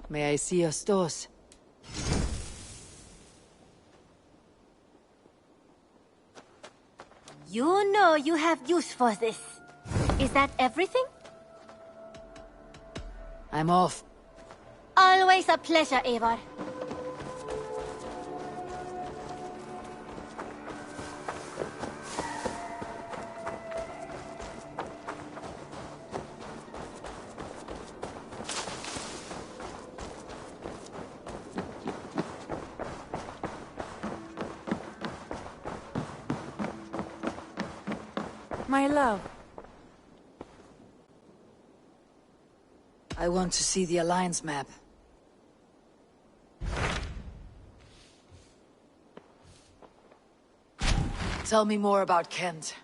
May I see your stores? You know you have use for this. Is that everything? I'm off. Always a pleasure, Eivor. My love. I want to see the Alliance map. Tell me more about Kent.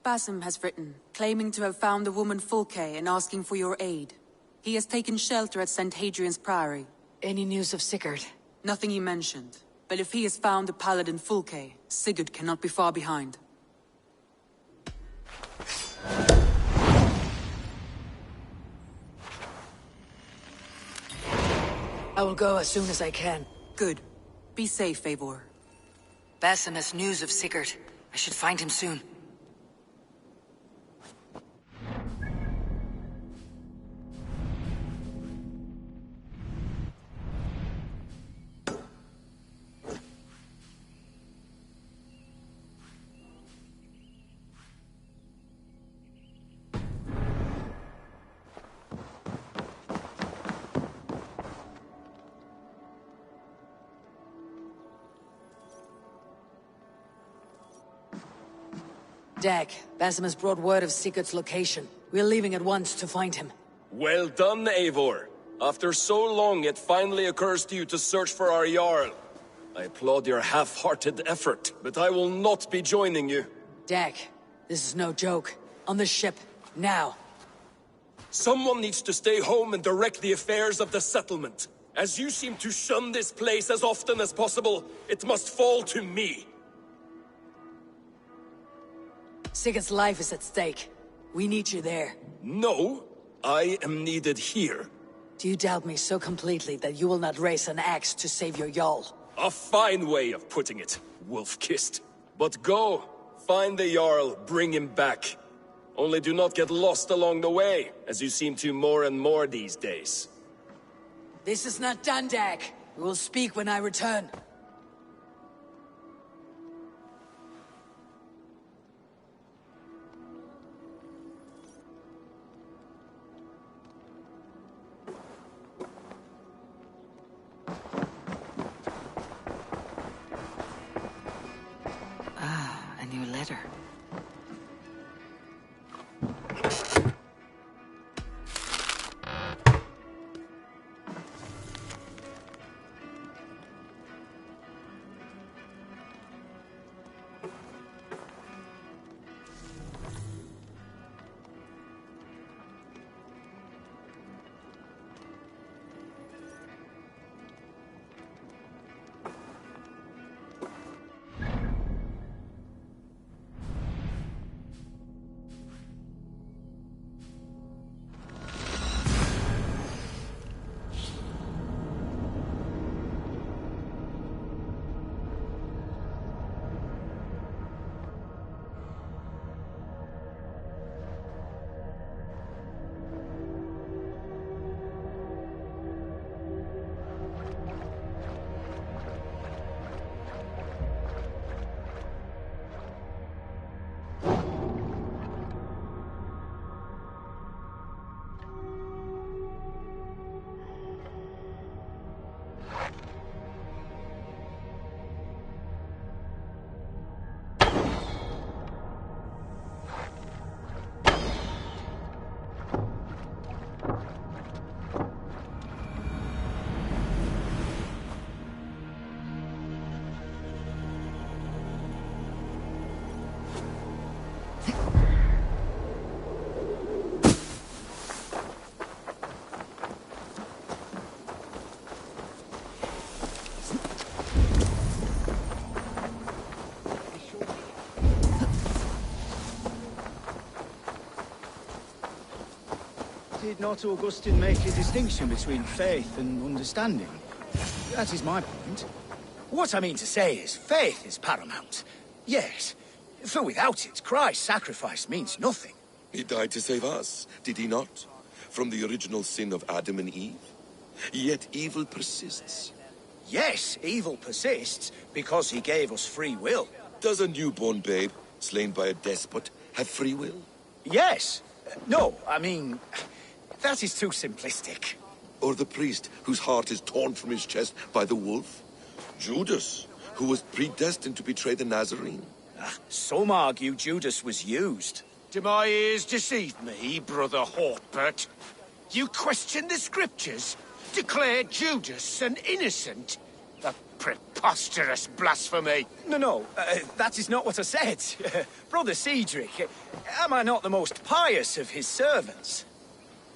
Basim has written, claiming to have found the woman Fulke and asking for your aid. He has taken shelter at St. Hadrian's Priory. Any news of Sigurd? Nothing he mentioned. But if he has found the paladin Fulke, Sigurd cannot be far behind. I will go as soon as I can. Good. Be safe, Eivor. Basim has news of Sigurd. I should find him soon. Dag, Basim has brought word of Sigurd's location. We're leaving at once to find him. Well done, Eivor. After so long, it finally occurs to you to search for our Jarl. I applaud your half-hearted effort, but I will not be joining you. Dag, this is no joke. On the ship, now. Someone needs to stay home and direct the affairs of the settlement. As you seem to shun this place as often as possible, it must fall to me. Sigurd's life is at stake. We need you there. No, I am needed here. Do you doubt me so completely that you will not raise an axe to save your Jarl? A fine way of putting it, wolf-kissed. But go, find the Jarl, bring him back. Only do not get lost along the way, as you seem to more and more these days. This is not done, Dag. We will speak when I return. A new letter. Did not Augustine make a distinction between faith and understanding? That is my point. What I mean to say is, faith is paramount. Yes, for without it, Christ's sacrifice means nothing. He died to save us, did he not? From the original sin of Adam and Eve? Yet evil persists. Yes, evil persists, because he gave us free will. Does a newborn babe, slain by a despot, have free will? Yes. No, I mean, that is too simplistic. Or the priest, whose heart is torn from his chest by the wolf? Judas, who was predestined to betray the Nazarene? Some argue Judas was used. Do my ears deceive me, Brother Hawkbert? You question the scriptures? Declare Judas an innocent? A preposterous blasphemy! No, that is not what I said. Brother Cedric, am I not the most pious of his servants?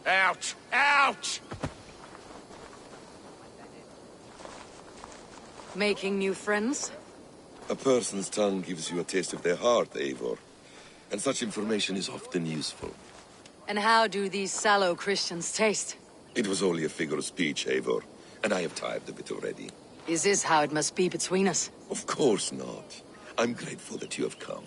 Out! Out! Making new friends? A person's tongue gives you a taste of their heart, Eivor. And such information is often useful. And how do these sallow Christians taste? It was only a figure of speech, Eivor, and I have tired of it already. Is this how it must be between us? Of course not. I'm grateful that you have come.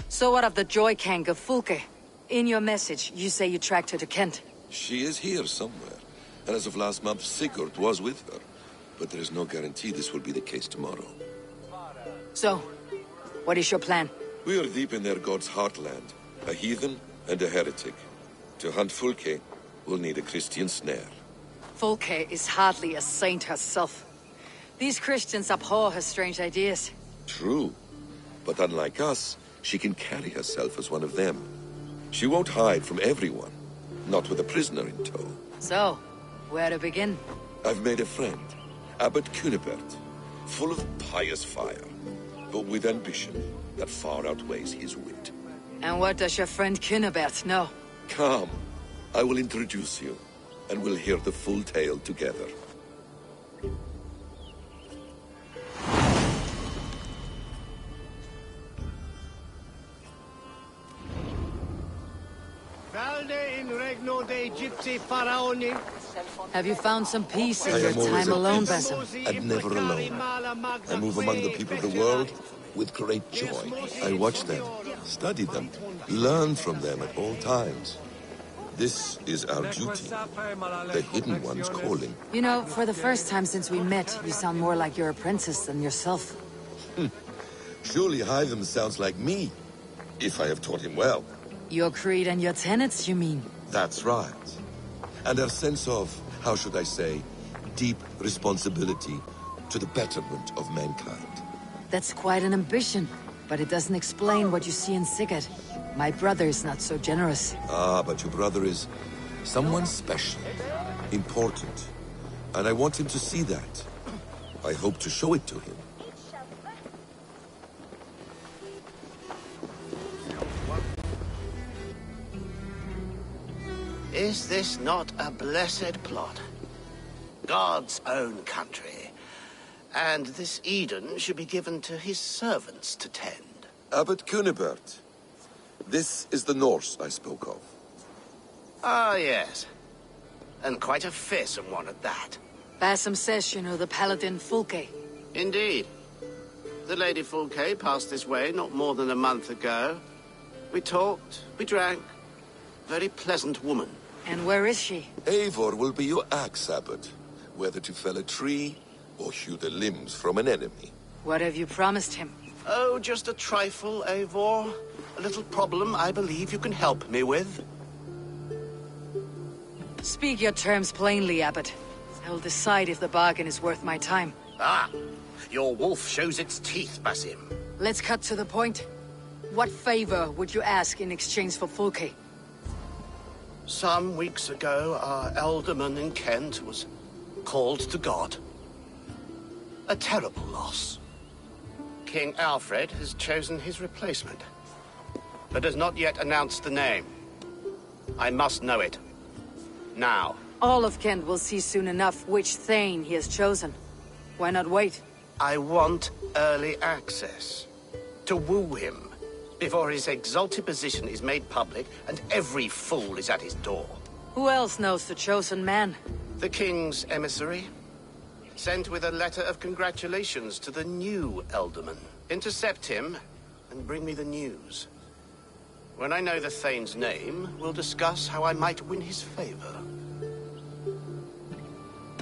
So what of the Joy Kank of Fulke? In your message, you say you tracked her to Kent. She is here somewhere, and as of last month, Sigurd was with her. But there is no guarantee this will be the case tomorrow. So, what is your plan? We are deep in their god's heartland, a heathen and a heretic. To hunt Fulke, we'll need a Christian snare. Fulke is hardly a saint herself. These Christians abhor her strange ideas. True, but unlike us, she can carry herself as one of them. She won't hide from everyone, not with a prisoner in tow. So, where to begin? I've made a friend, Abbot Cunibert, full of pious fire, but with ambition that far outweighs his wit. And what does your friend Cunibert know? Come, I will introduce you, and we'll hear the full tale together. Have you found some peace in I your am always time at alone, peace, Basim? and never alone. I move among the people of the world with great joy. I watch them, study them, learn from them at all times. This is our duty, the Hidden One's calling. You know, for the first time since we met, you sound more like your apprentice than yourself. Surely Hytham sounds like me, if I have taught him well. Your creed and your tenets, you mean? That's right. And our sense of, how should I say, deep responsibility to the betterment of mankind. That's quite an ambition, but it doesn't explain what you see in Sigurd. My brother is not so generous. Ah, but your brother is someone special, important, and I want him to see that. I hope to show it to him. Is this not a blessed plot? God's own country. And this Eden should be given to his servants to tend. Abbot Cunibert, this is the Norse I spoke of. Ah, yes. And quite a fearsome one at that. Basim says you know the paladin Fulke. Indeed. The Lady Fulke passed this way not more than a month ago. We talked, we drank. Very pleasant woman. And where is she? Eivor will be your axe, Abbot, whether to fell a tree or hew the limbs from an enemy. What have you promised him? Oh, just a trifle, Eivor. A little problem I believe you can help me with. Speak your terms plainly, Abbot. I will decide if the bargain is worth my time. Ah, your wolf shows its teeth, Basim. Let's cut to the point. What favor would you ask in exchange for Fulke? Some weeks ago, our alderman in Kent was called to God. A terrible loss. King Alfred has chosen his replacement, but has not yet announced the name. I must know it. Now. All of Kent will see soon enough which Thane he has chosen. Why not wait? I want early access. To woo him before his exalted position is made public and every fool is at his door. Who else knows the chosen man? The king's emissary, sent with a letter of congratulations to the new Elderman. Intercept him and bring me the news. When I know the Thane's name, we'll discuss how I might win his favor.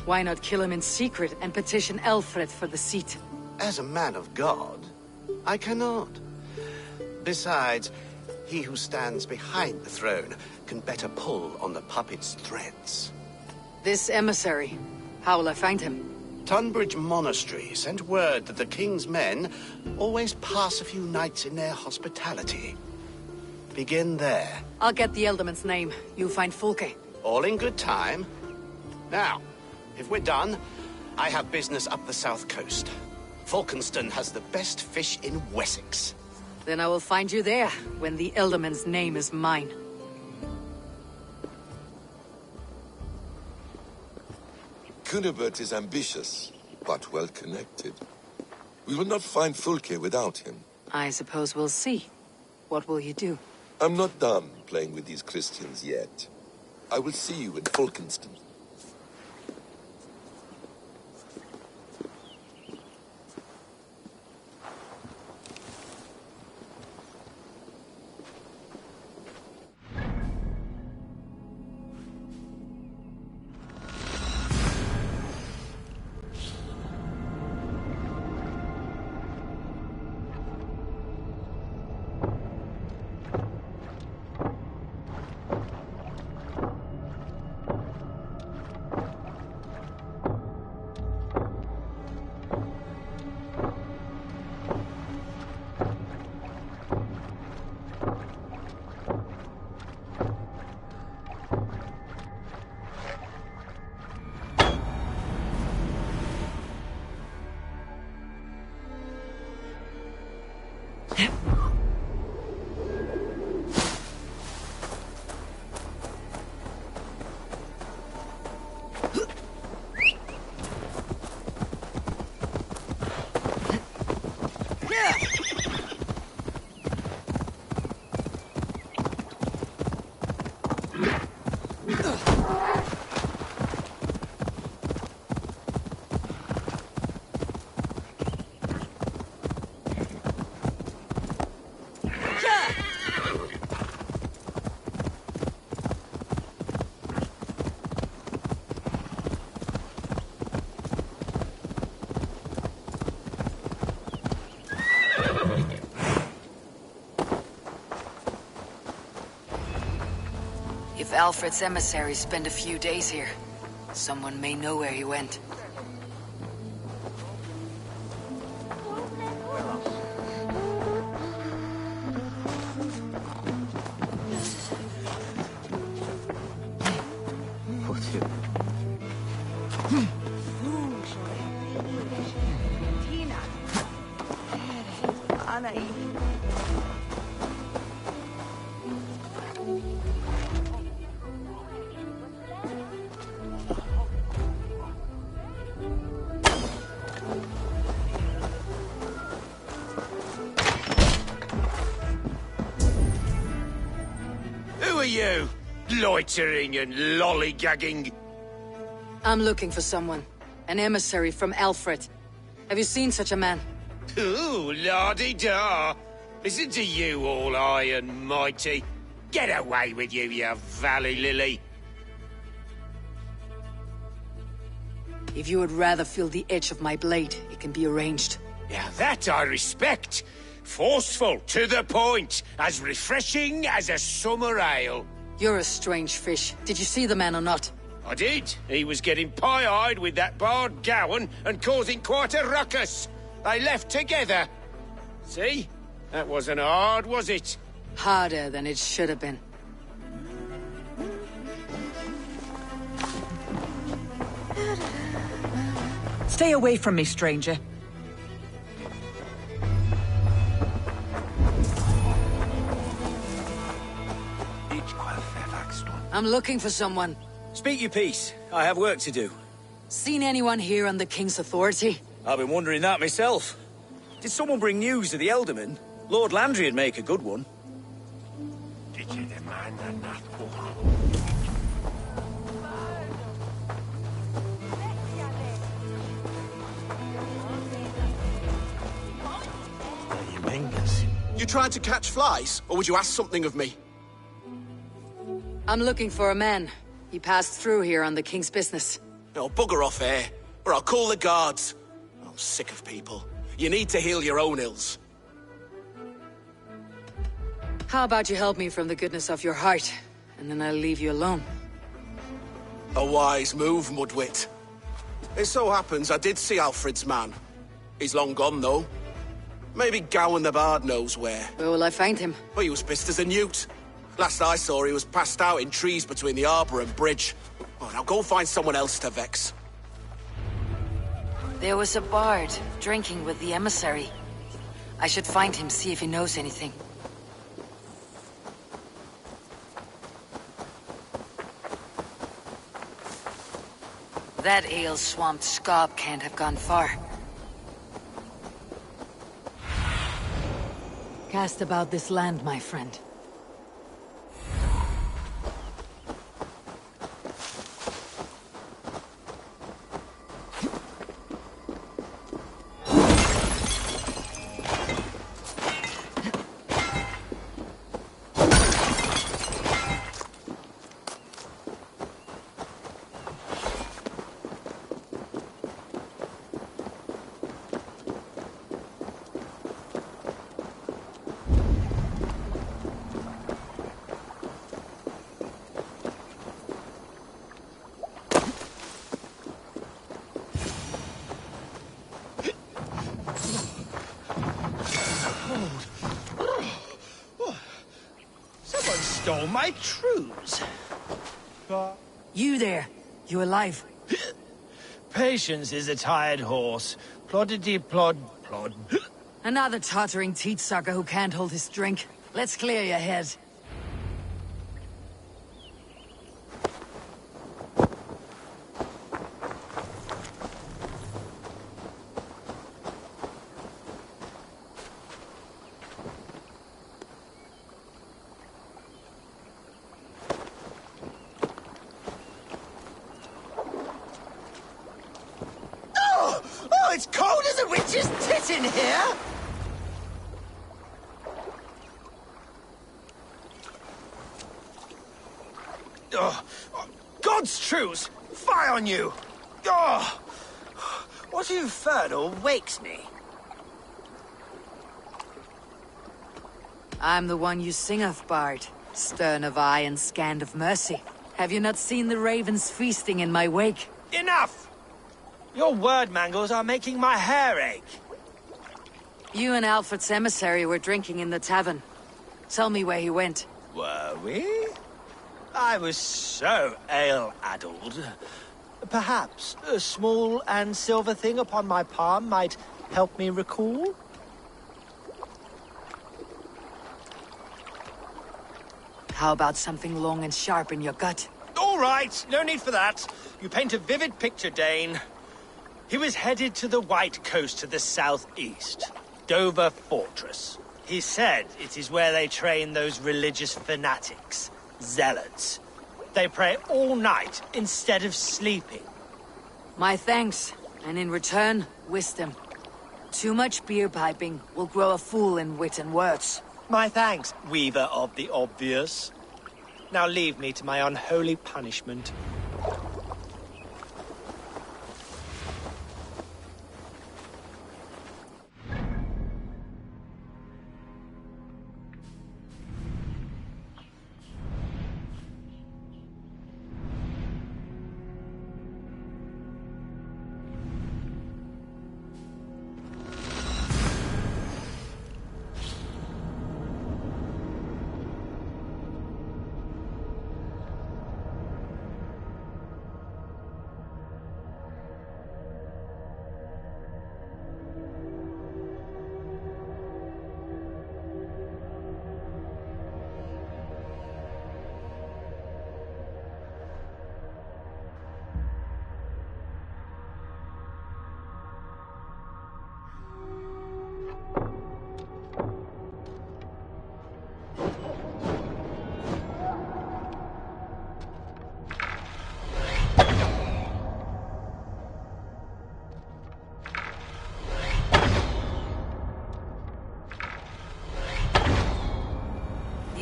Why not kill him in secret and petition Alfred for the seat? As a man of God, I cannot. Besides, he who stands behind the throne can better pull on the puppet's threads. This emissary, how will I find him? Tunbridge Monastery sent word that the king's men always pass a few nights in their hospitality. Begin there. I'll get the Elderman's name. You find Fulke. All in good time. Now, if we're done, I have business up the south coast. Falkenston has the best fish in Wessex. Then I will find you there, when the Elderman's name is mine. Cunibert is ambitious, but well-connected. We will not find Fulke without him. I suppose we'll see. What will you do? I'm not done playing with these Christians yet. I will see you in Falkenston. If Alfred's emissaries spend a few days here, someone may know where he went. Who are you? Loitering and lollygagging? I'm looking for someone. An emissary from Alfred. Have you seen such a man? Ooh, la-di-da. Listen to you, all high and mighty. Get away with you, you valley lily. If you would rather feel the edge of my blade, it can be arranged. Yeah, that I respect. Forceful, to the point, as refreshing as a summer ale. You're a strange fish. Did you see the man or not? I did. He was getting pie-eyed with that Bard Gowan and causing quite a ruckus. They left together. See? That wasn't hard, was it? Harder than it should have been. Stay away from me, stranger. I'm looking for someone. Speak your piece. I have work to do. Seen anyone here on the King's authority? I've been wondering that myself. Did someone bring news of the Elderman? Lord Landry'd make a good one. You trying to catch flies, or would you ask something of me? I'm looking for a man. He passed through here on the king's business. No, bugger off here, or I'll call the guards. I'm sick of people. You need to heal your own ills. How about you help me from the goodness of your heart, and then I'll leave you alone. A wise move, Mudwit. It so happens I did see Alfred's man. He's long gone, though. Maybe Gowan the Bard knows where. Where will I find him? Well, he was pissed as a newt. Last I saw, he was passed out in trees between the arbor and bridge. Oh, now go find someone else to vex. There was a bard drinking with the emissary. I should find him, see if he knows anything. That ale-swamped scob can't have gone far. Cast about this land, my friend. Stole my trews. You there! You alive? Patience is a tired horse. Ploddity plod plod. Another tottering teat-sucker who can't hold his drink. Let's clear your head. Oh, it's cold as a witch's tit in here! Oh, God's truce! Fie on you! Oh, what infernal wakes me? I'm the one you sing of, Bard. Stern of eye and scant of mercy. Have you not seen the ravens feasting in my wake? Enough! Your word mangles are making my hair ache. You and Alfred's emissary were drinking in the tavern. Tell me where he went. Were we? I was so ale-addled. Perhaps a small and silver thing upon my palm might help me recall? How about something long and sharp in your gut? All right, no need for that. You paint a vivid picture, Dane. He was headed to the White Coast to the southeast, Dover Fortress. He said it is where they train those religious fanatics, zealots. They pray all night instead of sleeping. My thanks, and in return, wisdom. Too much beer piping will grow a fool in wit and words. My thanks, weaver of the obvious. Now leave me to my unholy punishment.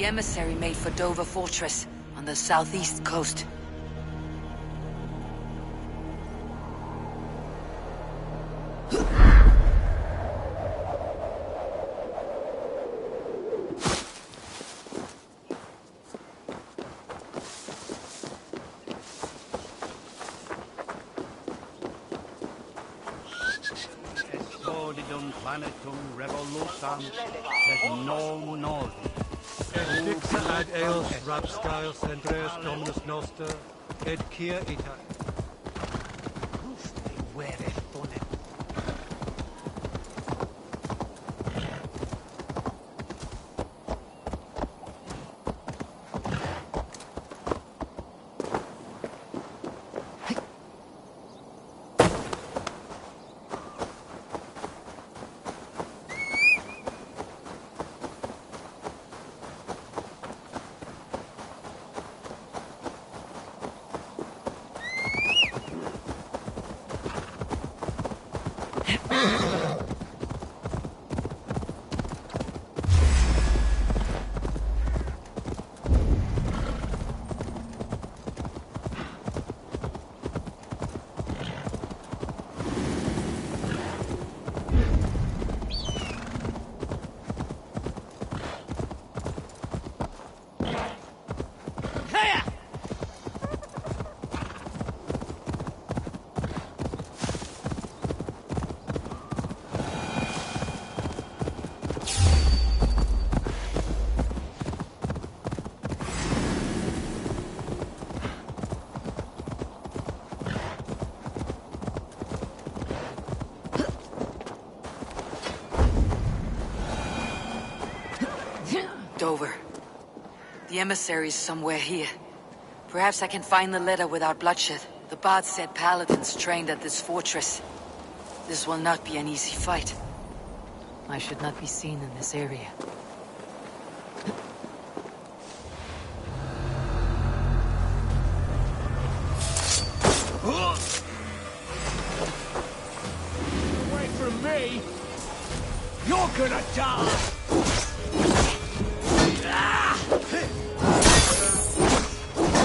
The emissary made for Dover Fortress on the southeast coast. Planetum revolutam, et non nord. Et fixa ad eos rapscale centres dominus noster, et quia ita. Dover. The emissary's somewhere here. Perhaps I can find the letter without bloodshed. The bard said paladins trained at this fortress. This will not be an easy fight. I should not be seen in this area. Away from me! You're gonna die!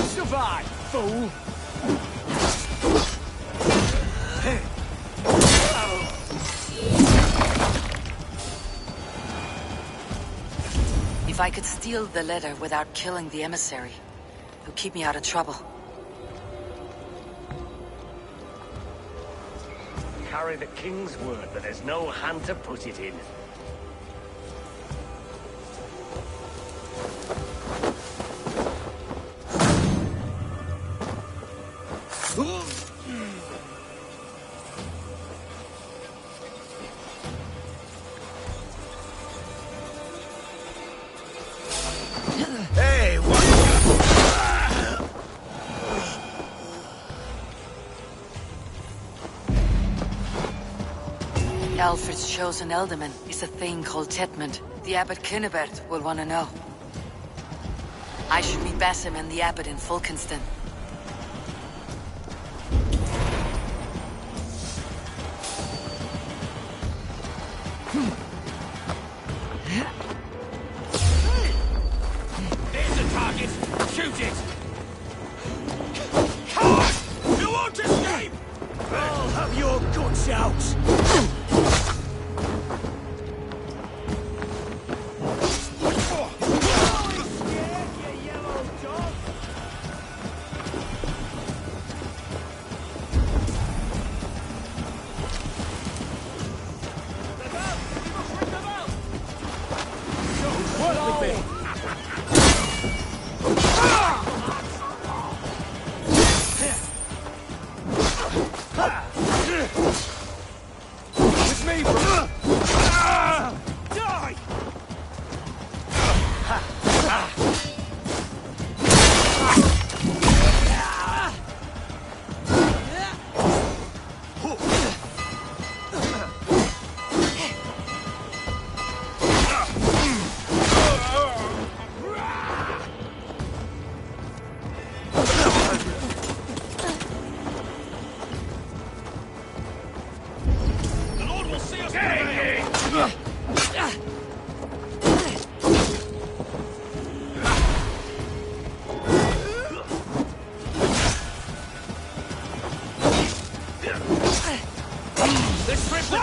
Survive, fool! If I could steal the letter without killing the emissary, it would keep me out of trouble. Carry the king's word that there's no hand to put it in. Hey, what? Alfred's chosen ealdorman is a thing called Tetmund. The abbot Kinnebert will want to know. I should meet Basim and the abbot in Fulkenston. There's the target! Shoot it! Coward! You won't escape! I'll have your guts out!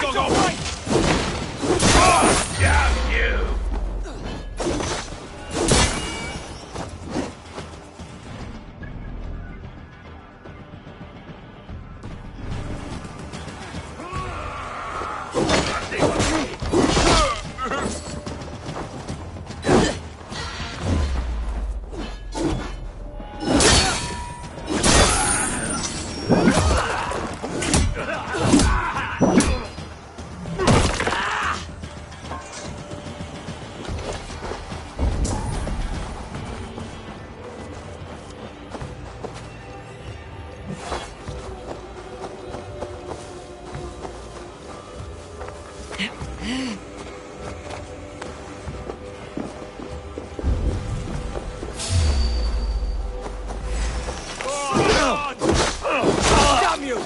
go, go! Oh, damn you! Damn you!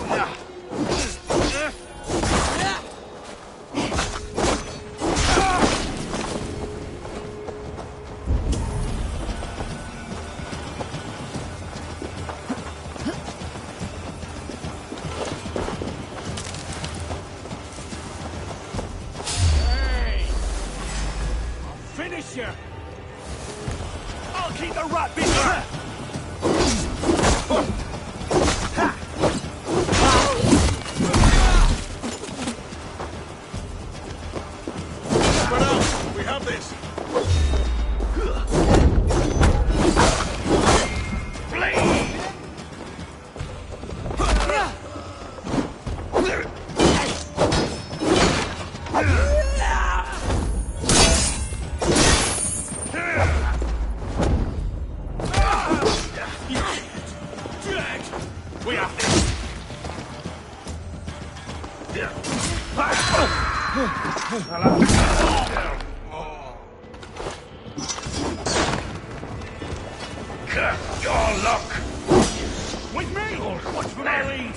Finish you! I'll keep the rat busy! Spread out! We have this! We have this! Curse your luck! With me! Watch what I lead!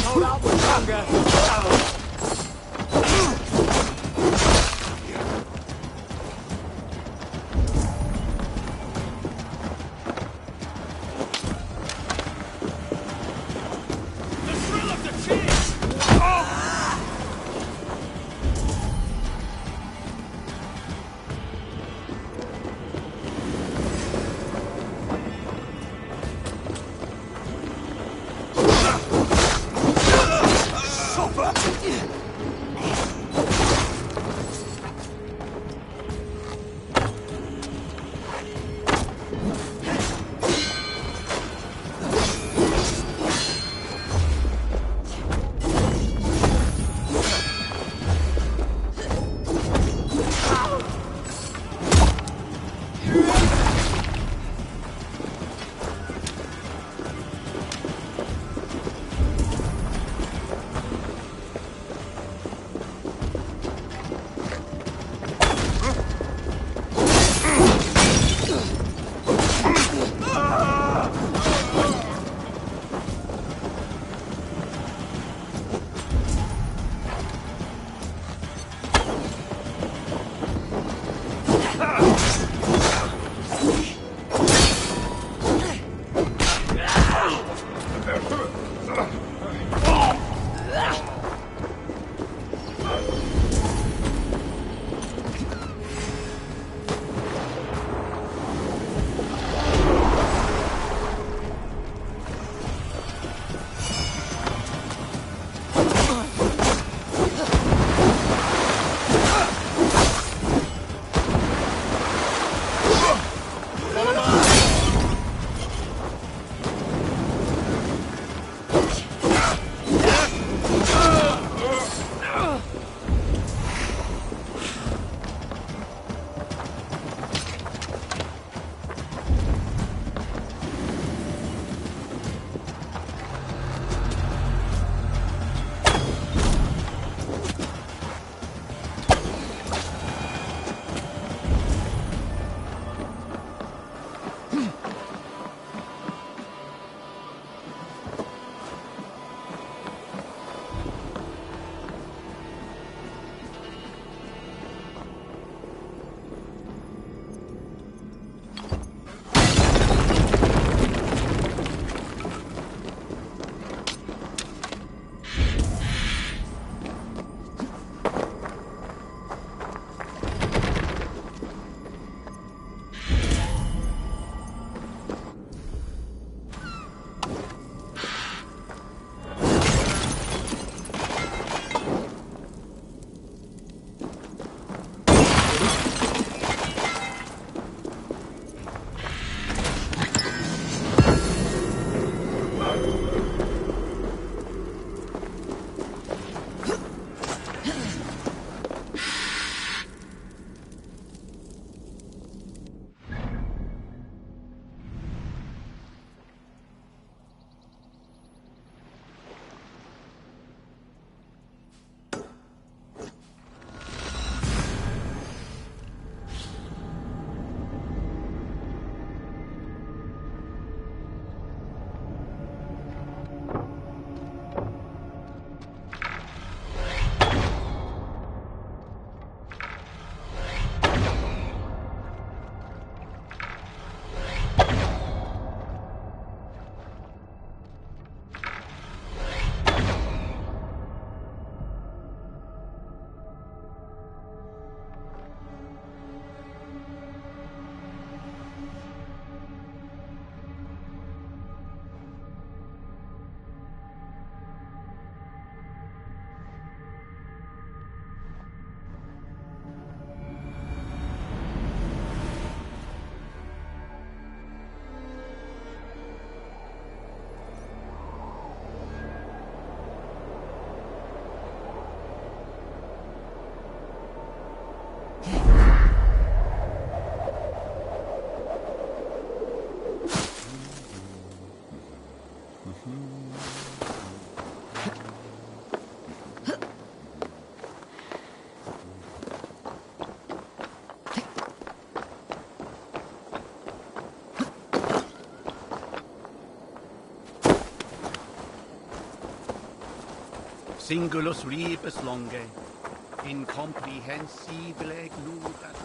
Hold out much longer. Singulus rebus longe, incomprehensibile glurat.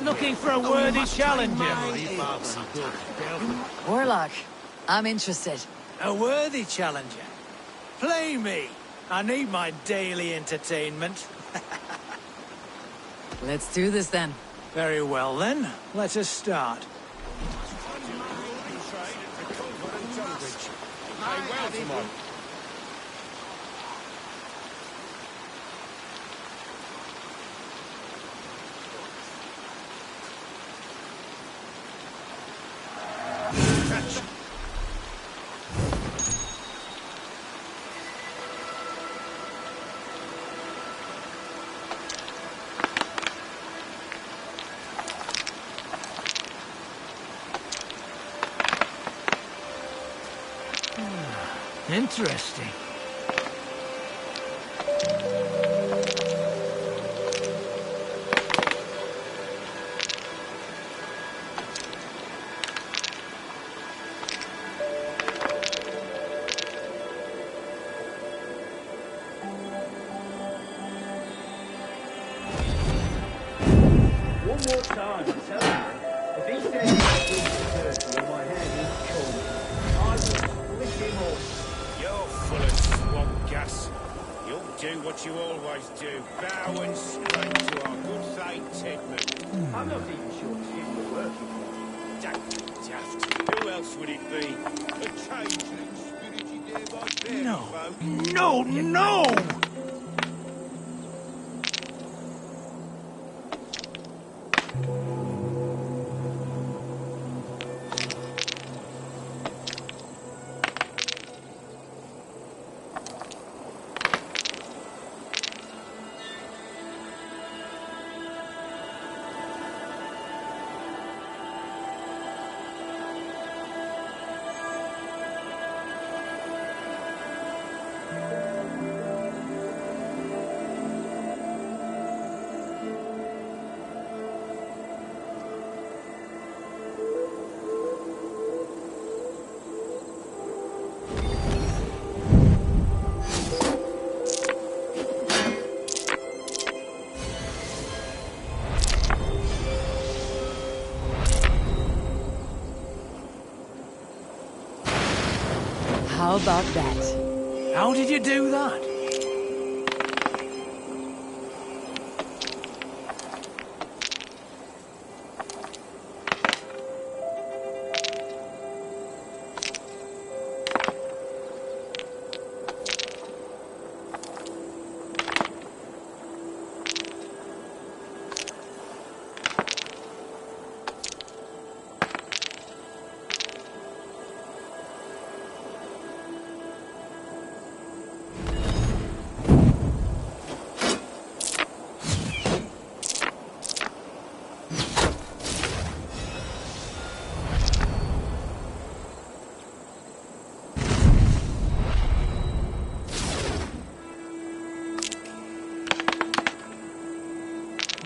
Looking for a worthy challenger. Warlock, I'm interested. A worthy challenger? Play me. I need my daily entertainment. Let's do this then. Very well then. Let us start. Interesting. One more time, I tell you. If he says he's dirty or my head is cold, I will split him off. You're full of swamp gas. You'll do what you always do. Bow and scrape to our good Thane Tidman. I'm not even sure it's him we're working for. Daft. Who else would it be? A changeling spirited there by fairy No. folk. No, no! How about that? How did you do that?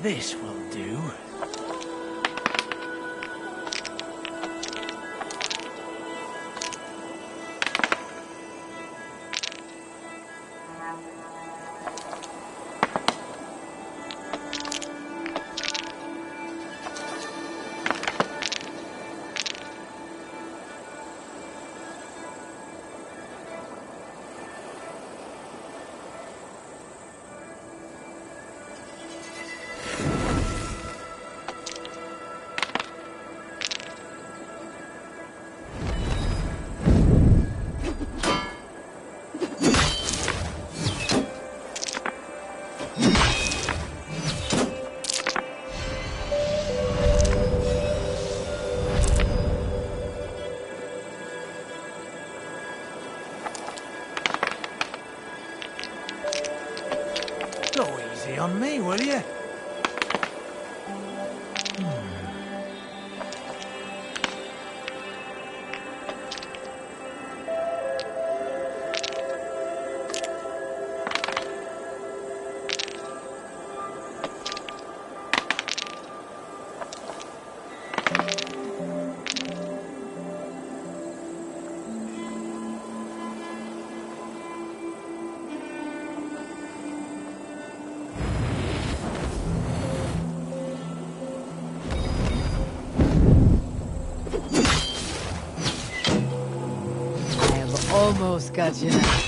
This will do. Go easy on me, will you? Almost got you now.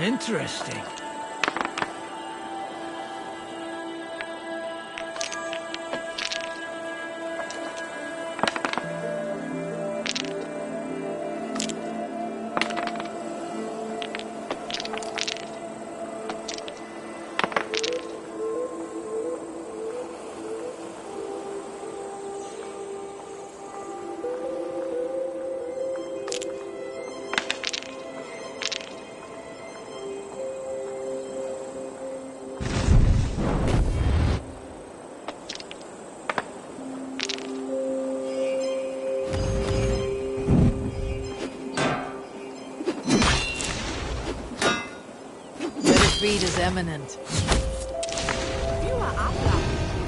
Interesting. Retreat is imminent.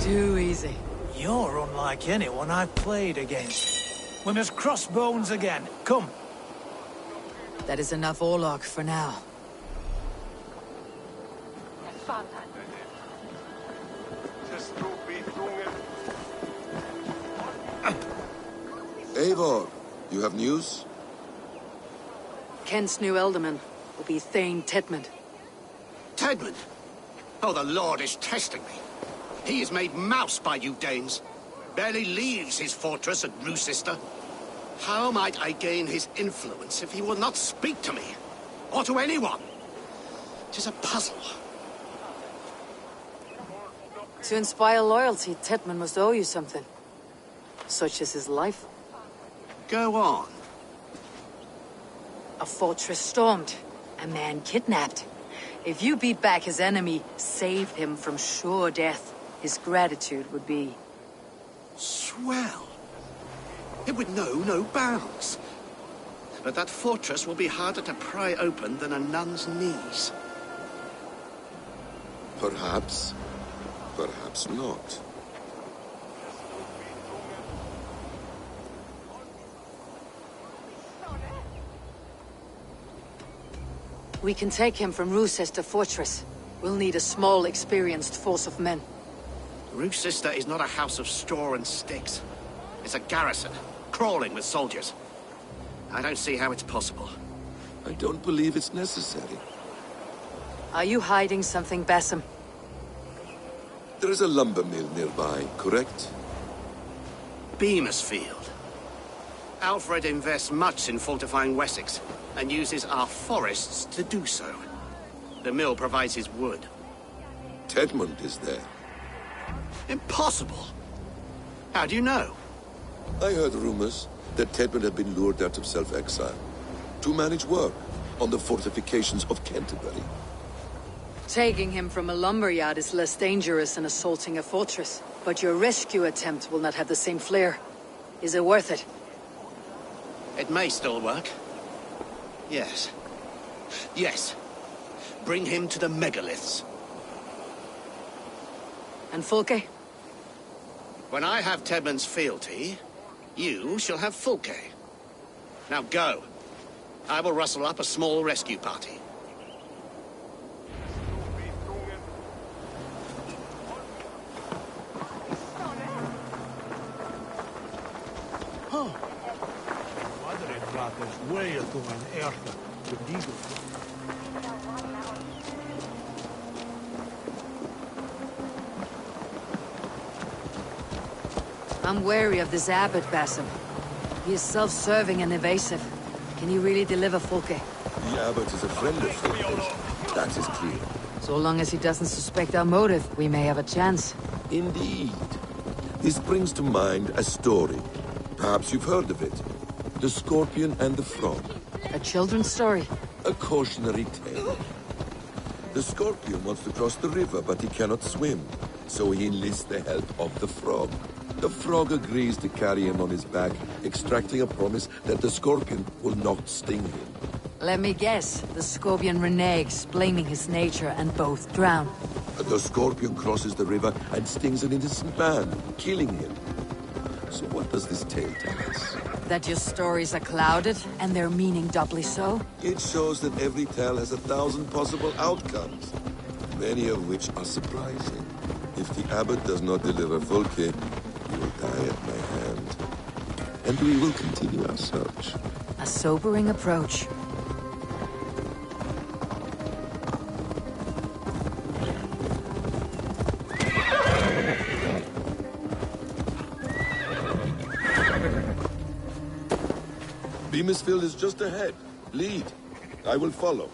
Too easy. You're unlike anyone I've played against. We must cross bones again. Come. That is enough Orlok for now. Eivor, you have news? Kent's new Elderman will be Thane Tedmund. Tedmund? Oh, the Lord is testing me. He is made mouse by you Danes. Barely leaves his fortress at Roosister. How might I gain his influence if he will not speak to me? Or to anyone? 'Tis a puzzle. To inspire loyalty, Tedmund must owe you something. Such as his life. Go on. A fortress stormed. A man kidnapped. If you beat back his enemy, saved him from sure death, his gratitude would be... Swell. It would know no bounds. But that fortress will be harder to pry open than a nun's knees. Perhaps. Perhaps not. We can take him from Roosister Fortress. We'll need a small, experienced force of men. Roosister is not a house of straw and sticks. It's a garrison, crawling with soldiers. I don't see how it's possible. I don't believe it's necessary. Are you hiding something, Bassam? There is a lumber mill nearby, correct? Beamersfield. Alfred invests much in fortifying Wessex, and uses our forests to do so. The mill provides his wood. Tedmund is there. Impossible! How do you know? I heard rumors that Tedmund had been lured out of self-exile to manage work on the fortifications of Canterbury. Taking him from a lumberyard is less dangerous than assaulting a fortress. But your rescue attempt will not have the same flair. Is it worth it? It may still work. Yes. Yes. Bring him to the megaliths. And Fulke? When I have Tedman's fealty, you shall have Fulke. Now go. I will rustle up a small rescue party. I'm wary of this abbot, Basim. He is self-serving and evasive. Can he really deliver Fulke? The abbot is a friend of Fulke's. That is clear. So long as he doesn't suspect our motive, we may have a chance. Indeed. This brings to mind a story. Perhaps you've heard of it. The Scorpion and the Frog. A children's story? A cautionary tale. The Scorpion wants to cross the river, but he cannot swim. So he enlists the help of the Frog. The Frog agrees to carry him on his back, extracting a promise that the Scorpion will not sting him. Let me guess. The Scorpion reneges, blaming his nature, and both drown. The Scorpion crosses the river and stings an innocent man, killing him. So what does this tale tell us? That your stories are clouded, and their meaning doubly so? It shows that every tale has 1,000 possible outcomes, many of which are surprising. If the abbot does not deliver Fulke, he will die at my hand. And we will continue our search. A sobering approach. Beamisfield is just ahead. Lead. I will follow.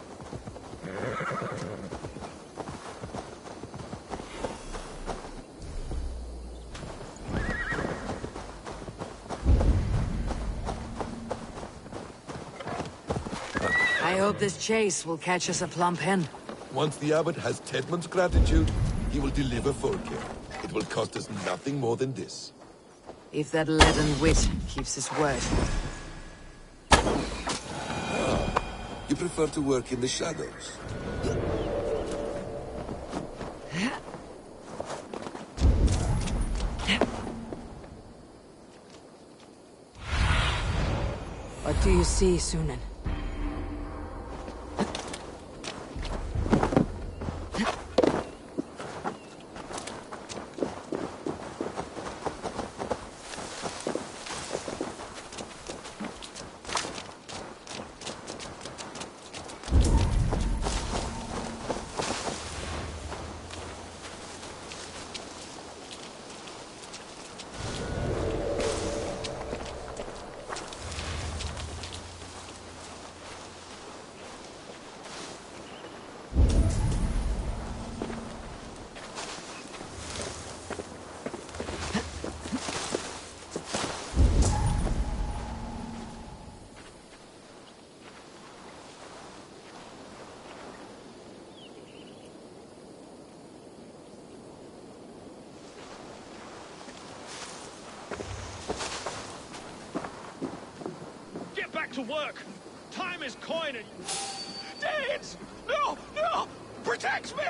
I hope this chase will catch us a plump hen. Once the abbot has Tedman's gratitude, he will deliver Fulke. It will cost us nothing more than this. If that leaden wit keeps his word. You prefer to work in the shadows? What do you see, Sunan? To work. Time is coin and... Danes! No! No! Protect me!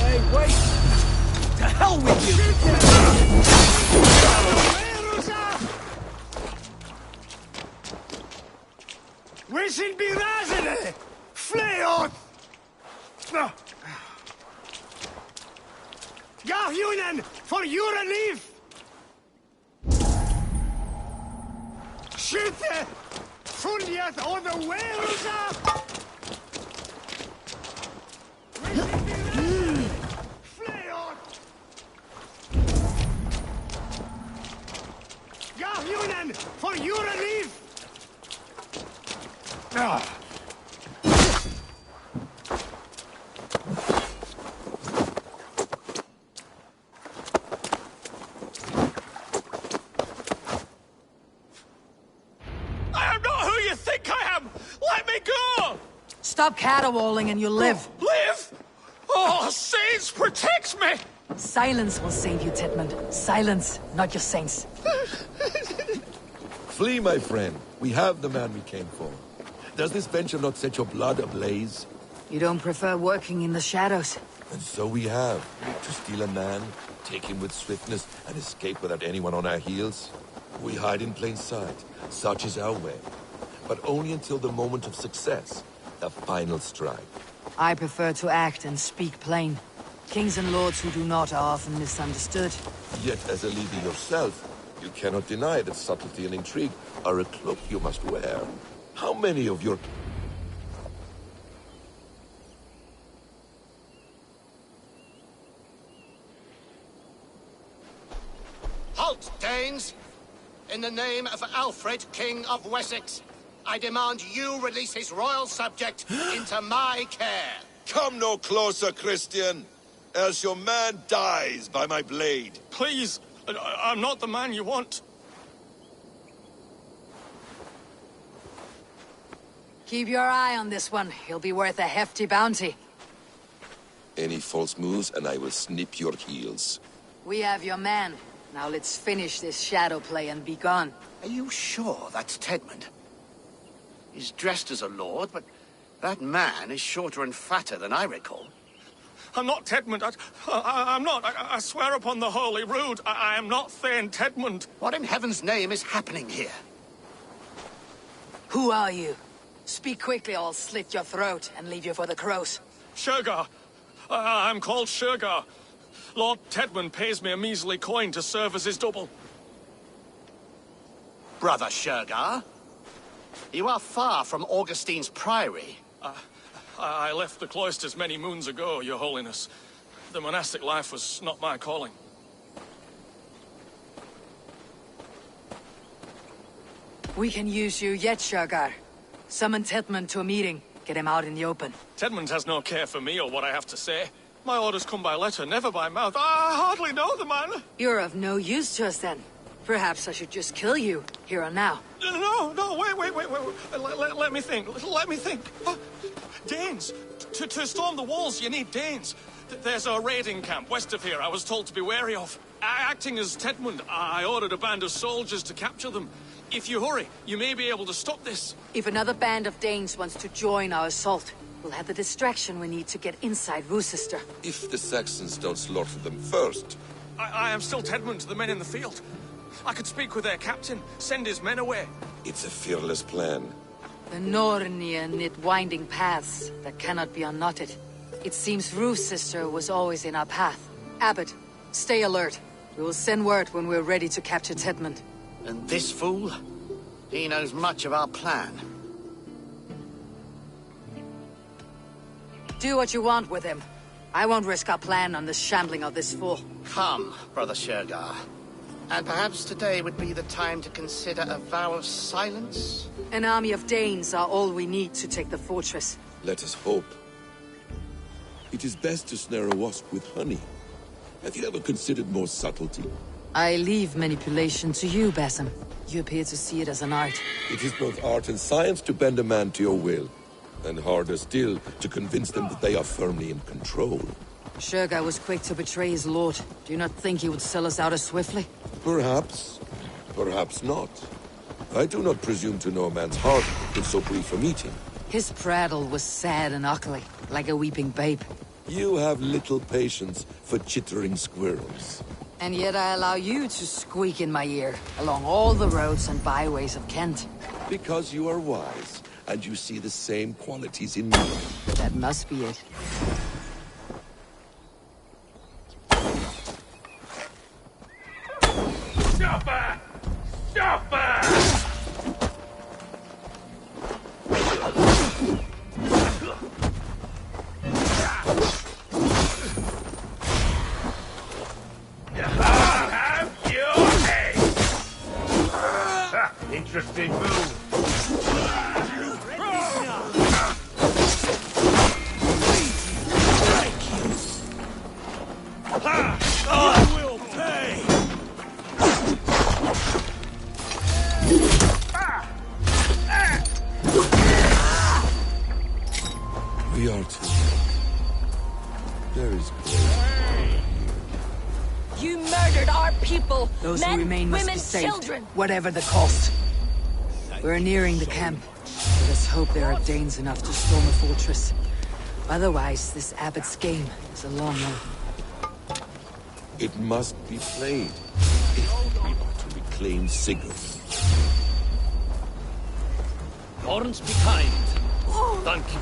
Hey, wait! To hell with you! We should be razene! Flee on! Gahjunen, for your relief! Skytte! Fuljet on the whales up! Flee on! Gahjunen, for your relief! Stop caterwauling and you'll live. Live? Oh, saints, protect me! Silence will save you, Tedmund. Silence, not your saints. Flee, my friend. We have the man we came for. Does this venture not set your blood ablaze? You don't prefer working in the shadows? And so we have. To steal a man, take him with swiftness, and escape without anyone on our heels. We hide in plain sight. Such is our way. But only until the moment of success. The final strike. I prefer to act and speak plain. Kings and lords who do not are often misunderstood. Yet, as a leader yourself, you cannot deny that subtlety and intrigue are a cloak you must wear. How many of your... Halt, Danes! In the name of Alfred, King of Wessex, I demand you release his royal subject into my care. Come no closer, Christian, else your man dies by my blade. Please, I'm not the man you want. Keep your eye on this one. He'll be worth a hefty bounty. Any false moves, and I will snip your heels. We have your man. Now let's finish this shadow play and be gone. Are you sure that's Tedmund? He's dressed as a lord, but that man is shorter and fatter than I recall. I'm not Tedmund. I'm not. I swear upon the Holy Rood, I am not Thane Tedmund. What in heaven's name is happening here? Who are you? Speak quickly or I'll slit your throat and leave you for the crows. Shergar. I'm called Shergar. Lord Tedmund pays me a measly coin to serve as his double. Brother Shergar? You are far from Augustine's priory. I left the cloisters many moons ago, Your Holiness. The monastic life was not my calling. We can use you yet, Shergar. Summon Tedmund to a meeting. Get him out in the open. Tedmund has no care for me or what I have to say. My orders come by letter, never by mouth. I hardly know the man. You're of no use to us then. Perhaps I should just kill you, here and now. No, wait. Let me think. Danes. To storm the walls, you need Danes. There's a raiding camp west of here I was told to be wary of. Acting as Tedmund, I ordered a band of soldiers to capture them. If you hurry, you may be able to stop this. If another band of Danes wants to join our assault, we'll have the distraction we need to get inside Rochester. If the Saxons don't slaughter them first. I am still Tedmund to the men in the field. I could speak with their captain, send his men away. It's a fearless plan. The Nornir knit winding paths that cannot be unknotted. It seems Rochester was always in our path. Abbot, stay alert. We will send word when we're ready to capture Tedmund. And this fool? He knows much of our plan. Do what you want with him. I won't risk our plan on the shambling of this fool. Come, Brother Shergar. And perhaps today would be the time to consider a vow of silence? An army of Danes are all we need to take the fortress. Let us hope. It is best to snare a wasp with honey. Have you ever considered more subtlety? I leave manipulation to you, Basim. You appear to see it as an art. It is both art and science to bend a man to your will. And harder still, to convince them that they are firmly in control. Shergar was quick to betray his lord. Do you not think he would sell us out as swiftly? Perhaps. Perhaps not. I do not presume to know a man's heart in so brief a meeting. His prattle was sad and ugly, like a weeping babe. You have little patience for chittering squirrels. And yet I allow you to squeak in my ear, along all the roads and byways of Kent. Because you are wise, and you see the same qualities in me. That must be it. Stopper! Stopper! I'll have your head! Interesting move. I will pay! go. Those Men, who remain must women, be saved, children. whatever the cost. We're nearing the camp. Let us hope there are Danes enough to storm a fortress. Otherwise, this abbot's game is a long one. It must be played if we are to reclaim Sigurd. Horns be kind. Thank you.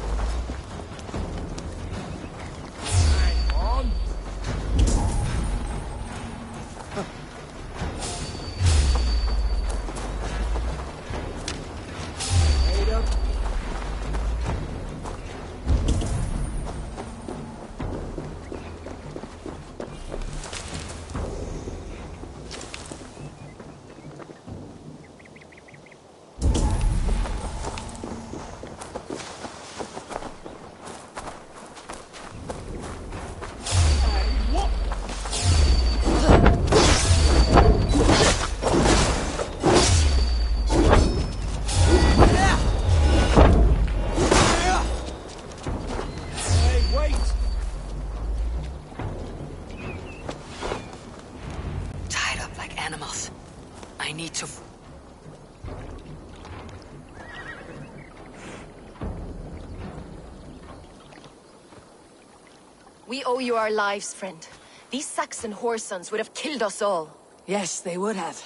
We owe you our lives, friend. These Saxon whoresons would have killed us all. Yes, they would have.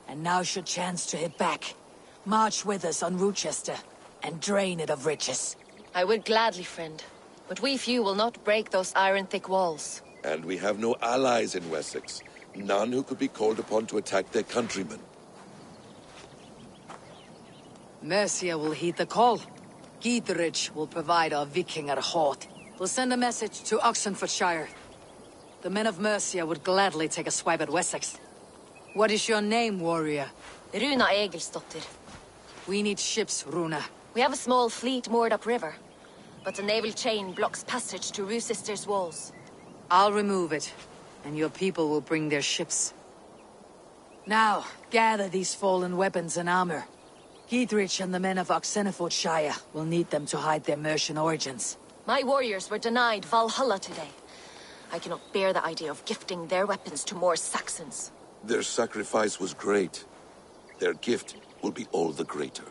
And now's your chance to hit back. March with us on Rochester, and drain it of riches. I would gladly, friend. But we few will not break those iron-thick walls. And we have no allies in Wessex. None who could be called upon to attack their countrymen. Mercia will heed the call. Gidrich will provide our Vikinger Hort. We'll send a message to Oxenfordshire. The men of Mercia would gladly take a swipe at Wessex. What is your name, warrior? Runa Egilsdottir. We need ships, Runa. We have a small fleet moored upriver, but a naval chain blocks passage to Rochester's walls. I'll remove it, and your people will bring their ships. Now, gather these fallen weapons and armor. Gidrich and the men of Oxenfordshire will need them to hide their Mercian origins. My warriors were denied Valhalla today. I cannot bear the idea of gifting their weapons to more Saxons. Their sacrifice was great. Their gift will be all the greater.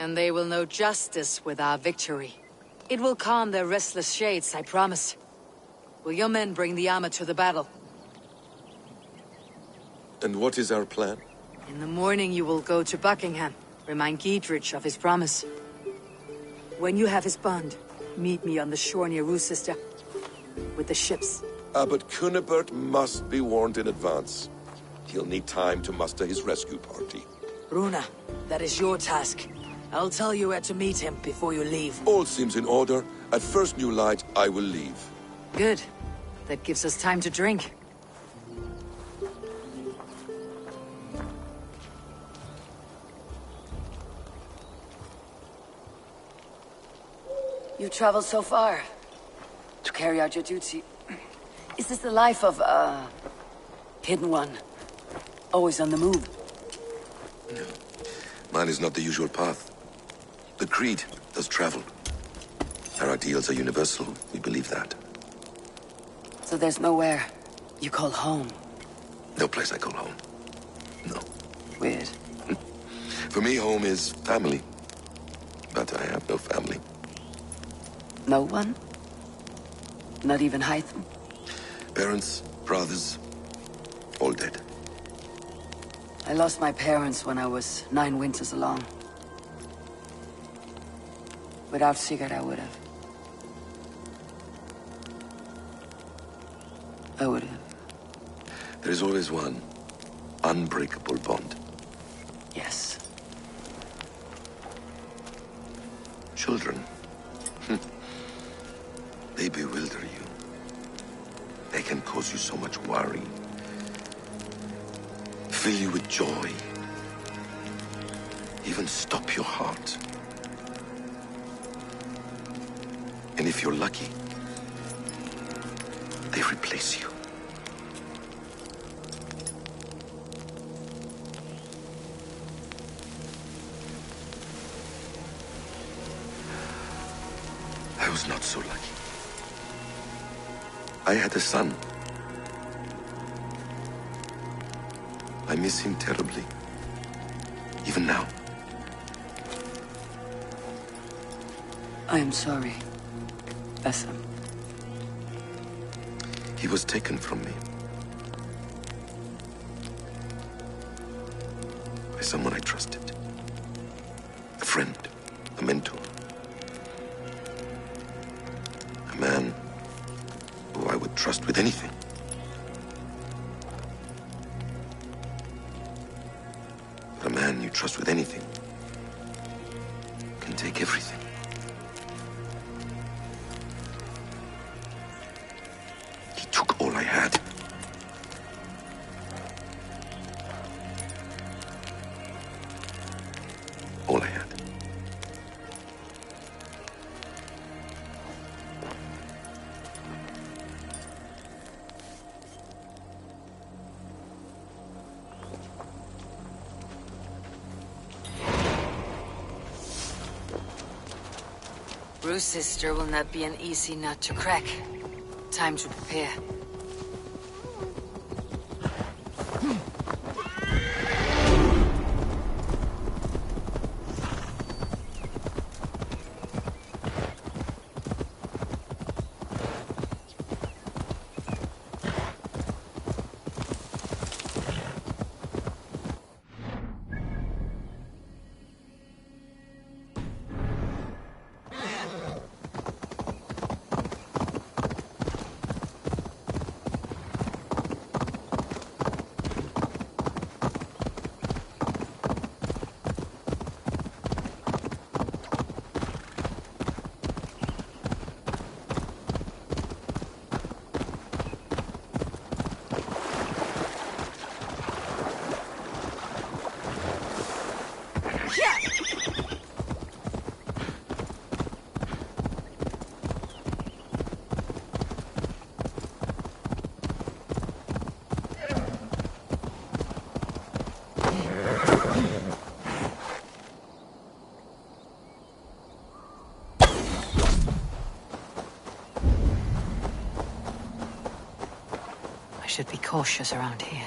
And they will know justice with our victory. It will calm their restless shades, I promise. Will your men bring the armor to the battle? And what is our plan? In the morning you will go to Buckingham. Remind Gidrich of his promise. When you have his bond, meet me on the shore near Rochester with the ships. Abbot Cunibert must be warned in advance. He'll need time to muster his rescue party. Runa, that is your task. I'll tell you where to meet him before you leave. All seems in order. At first new light, I will leave. Good. That gives us time to drink. You traveled so far to carry out your duty. Is this the life of a hidden one? Always on the move? No. Mine is not the usual path. The Creed does travel. Our ideals are universal. We believe that. So there's nowhere you call home? No place I call home. No. Weird. For me, home is family. But I have no family. No one? Not even Hytham? Parents, brothers, all dead. I lost my parents when I was 9 winters along. Without Sigurd, I would have. There is always one unbreakable bond. Yes. Children. They bewilder you. They can cause you so much worry. Fill you with joy. Even stop your heart. And if you're lucky, they replace you. I was not so lucky. I had a son. I miss him terribly. Even now. I am sorry, Bessem. He was taken from me. By someone I trusted. A friend, a mentor. A man who I would trust with anything. But a man you trust with anything can take everything. He took all I had. All I had. Bruce's sister will not be an easy nut to crack. Time to prepare. I should be cautious around here.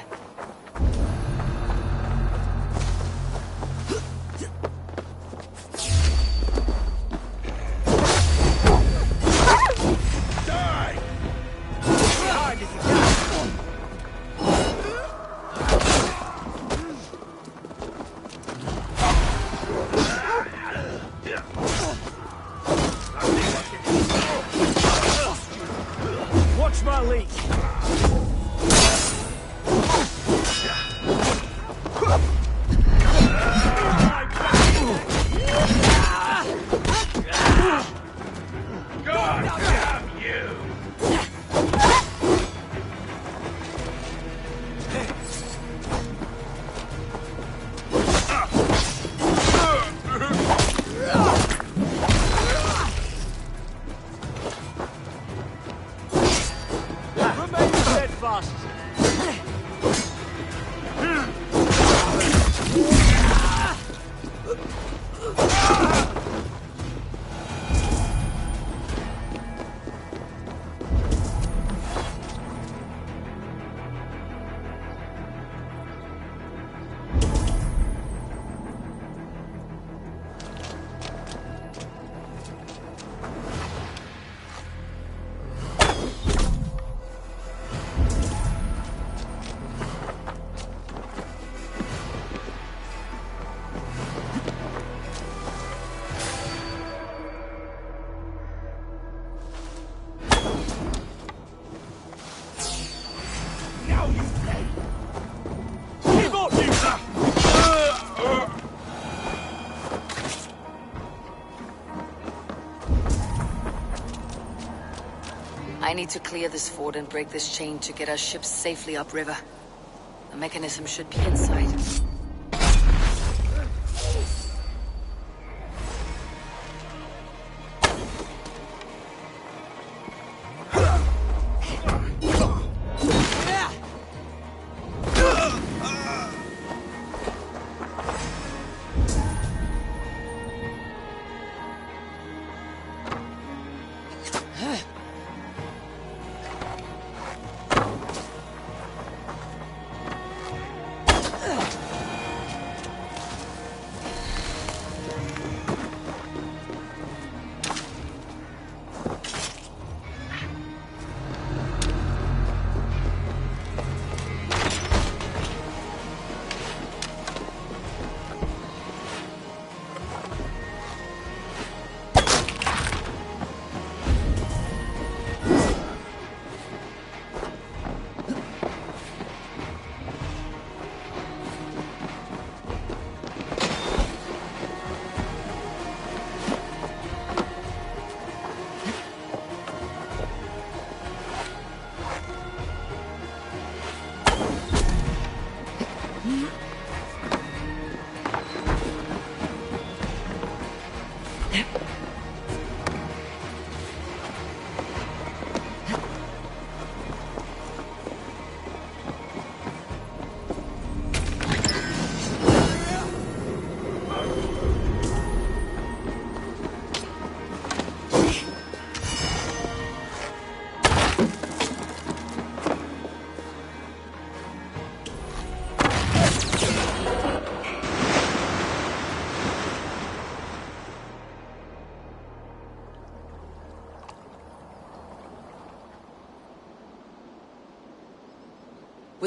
Watch my lead. Remain steadfast. I need to clear this fort and break this chain to get our ships safely upriver. The mechanism should be inside.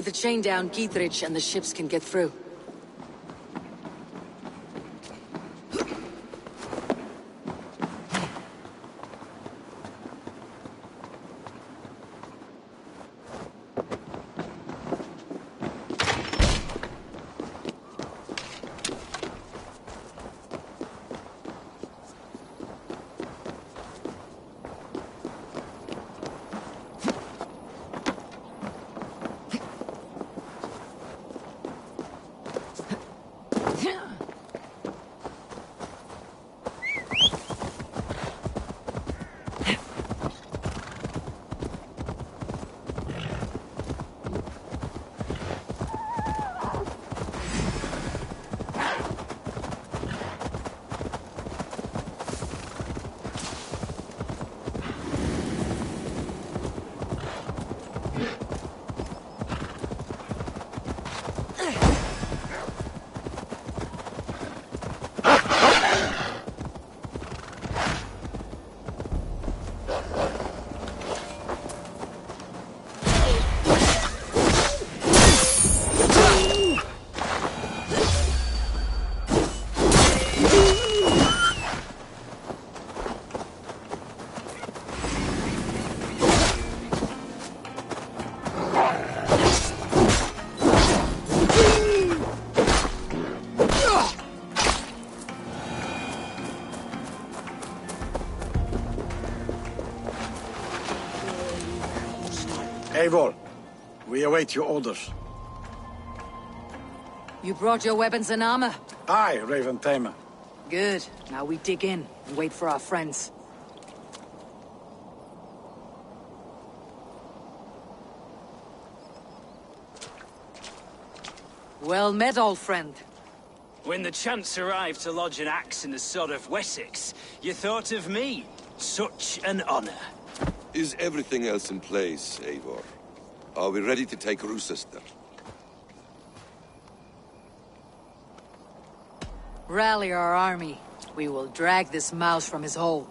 With the chain down, Gietrich and the ships can get through. Eivor, we await your orders. You brought your weapons and armor? Aye, Raven Tamer. Good. Now we dig in and wait for our friends. Well met, old friend. When the chance arrived to lodge an axe in the sod of Wessex, you thought of me. Such an honor. Is everything else in place, Eivor? Are we ready to take Rochester? Rally our army. We will drag this mouse from his hole.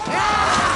Ah!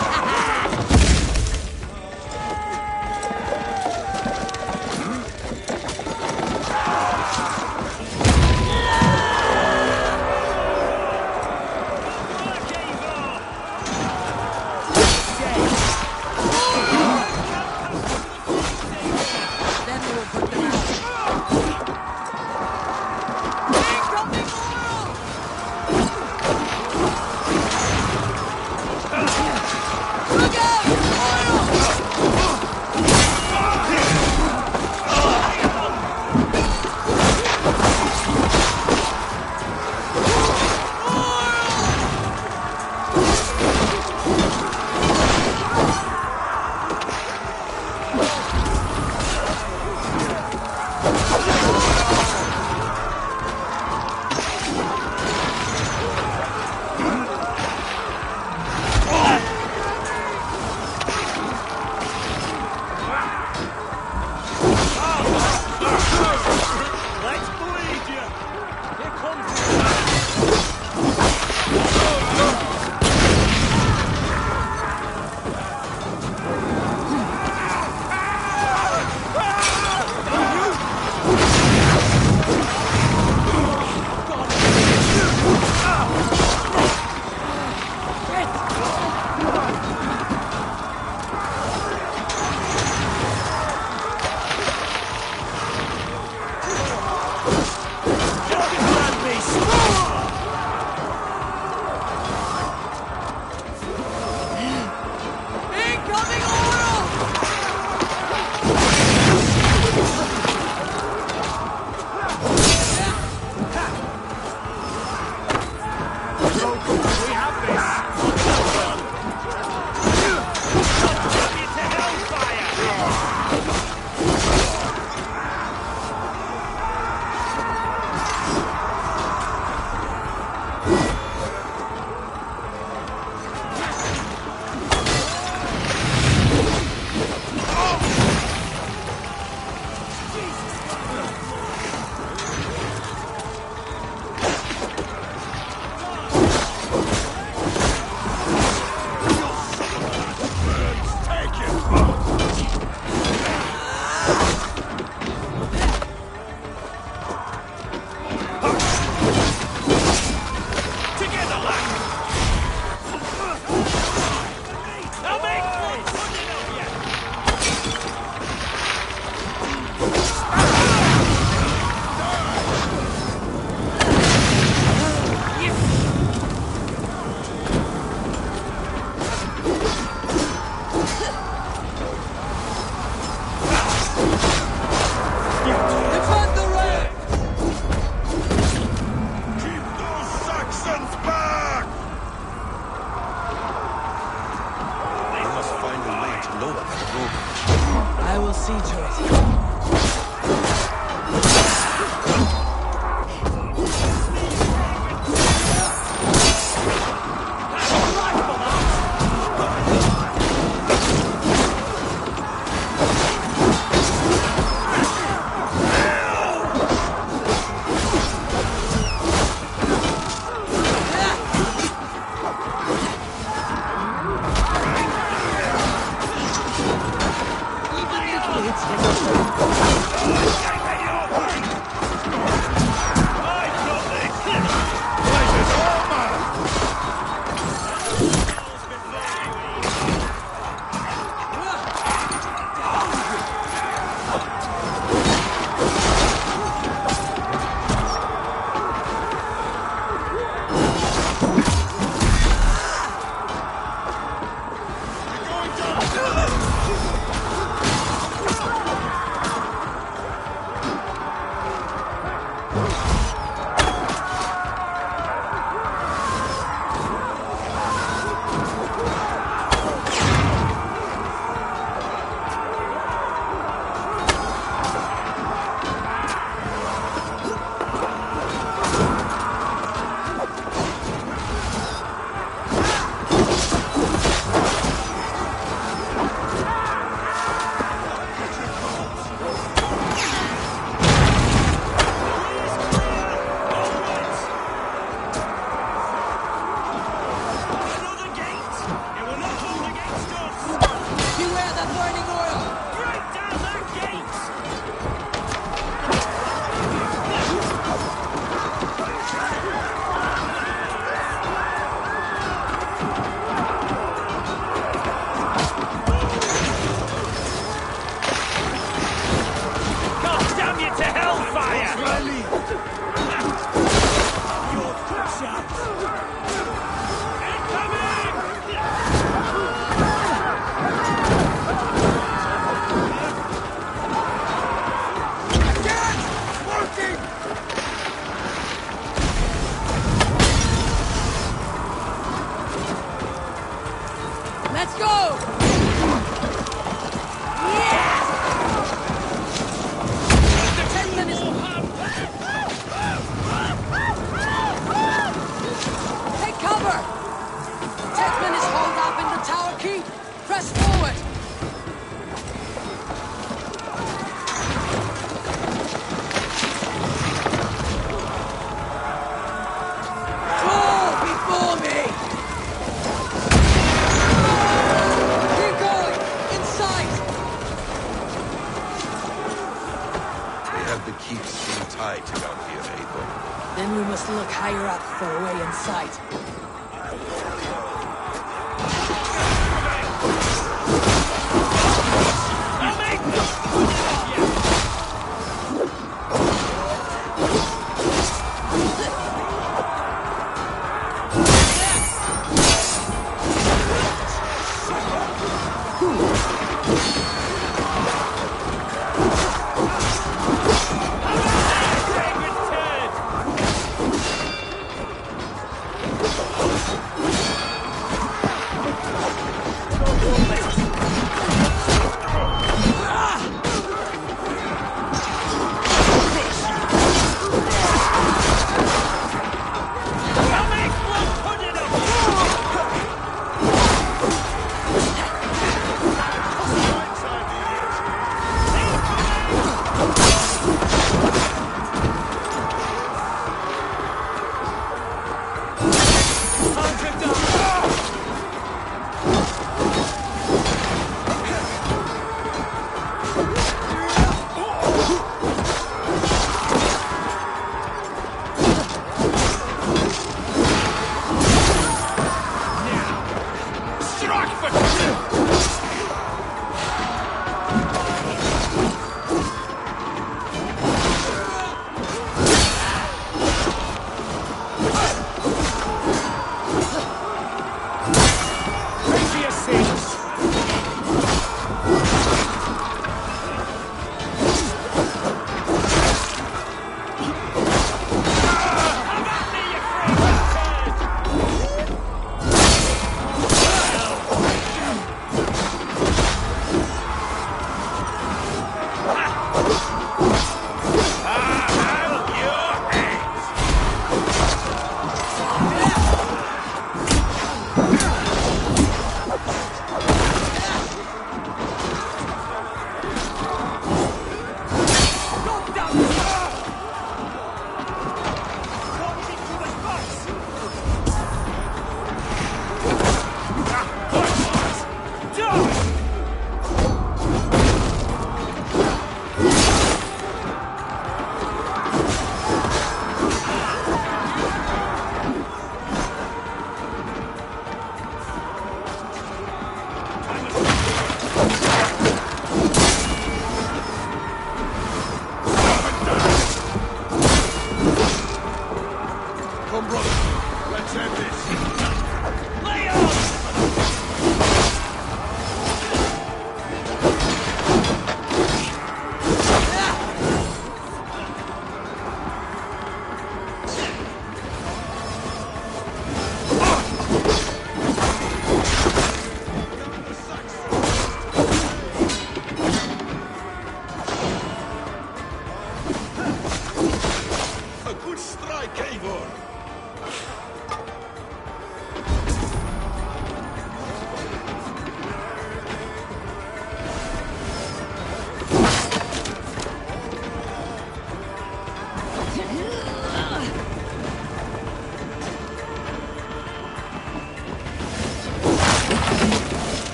keeps too tight around here, Eivor. Then we must look higher up for a way in sight.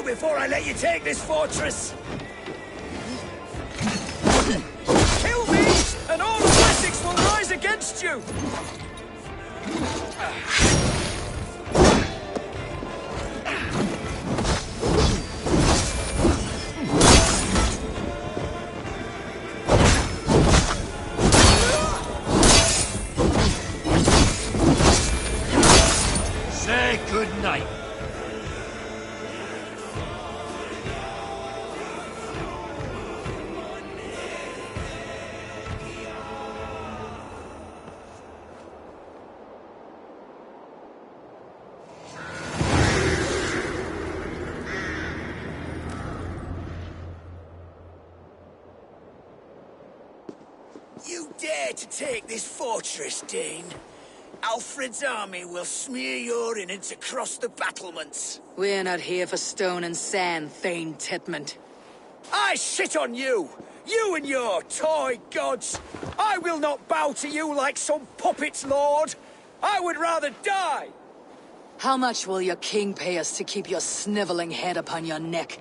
Before I let you take this fortress! Kill me, and all of Wessex will rise against you! Say good night. You dare to take this fortress, Dane? Alfred's army will smear your innards across the battlements. We're not here for stone and sand, Thane Tedmund. I shit on you! You and your toy gods! I will not bow to you like some puppet's lord! I would rather die! How much will your king pay us to keep your sniveling head upon your neck?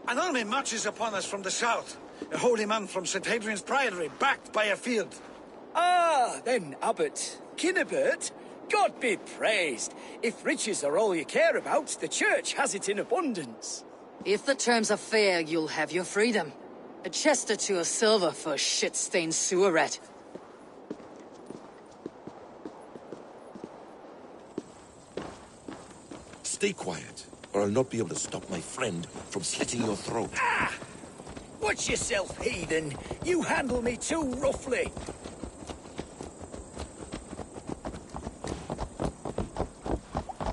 An army marches upon us from the south. A holy man from St. Hadrian's Priory, backed by a field. Ah, then, Abbot. Kinnebert, God be praised. If riches are all you care about, the church has it in abundance. If the terms are fair, you'll have your freedom. A chest or two of silver for a shit-stained sewer rat. Stay quiet, or I'll not be able to stop my friend from slitting your throat. Ah! Watch yourself, heathen. You handle me too roughly.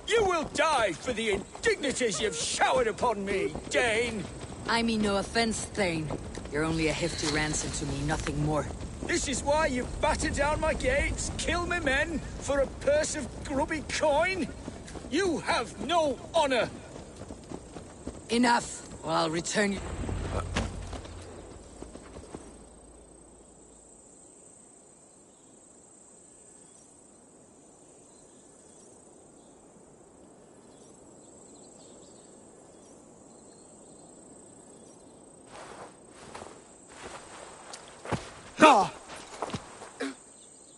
You will die for the indignities you've showered upon me, Dane. I mean no offense, Thane. You're only a hefty ransom to me, nothing more. This is why you batter down my gates, kill me men, for a purse of grubby coin? You have no honor! Enough, or I'll return you.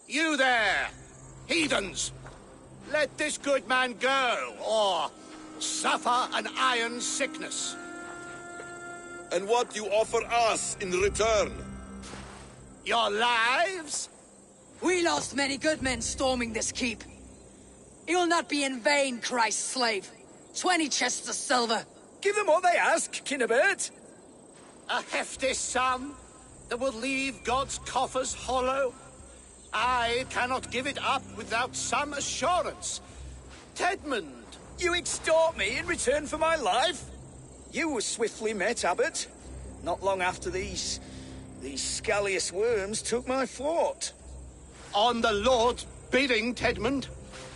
You there, heathens! Let this good man go, or suffer an iron sickness. And what you offer us in return? Your lives? We lost many good men storming this keep. It will not be in vain, Christ's slave. 20 chests of silver. Give them what they ask, Kinnebert. A hefty sum that will leave God's coffers hollow? I cannot give it up without some assurance. Tedmund! You extort me in return for my life? You were swiftly met, Abbot. Not long after these scallious worms took my fort. On the Lord's bidding, Tedmund.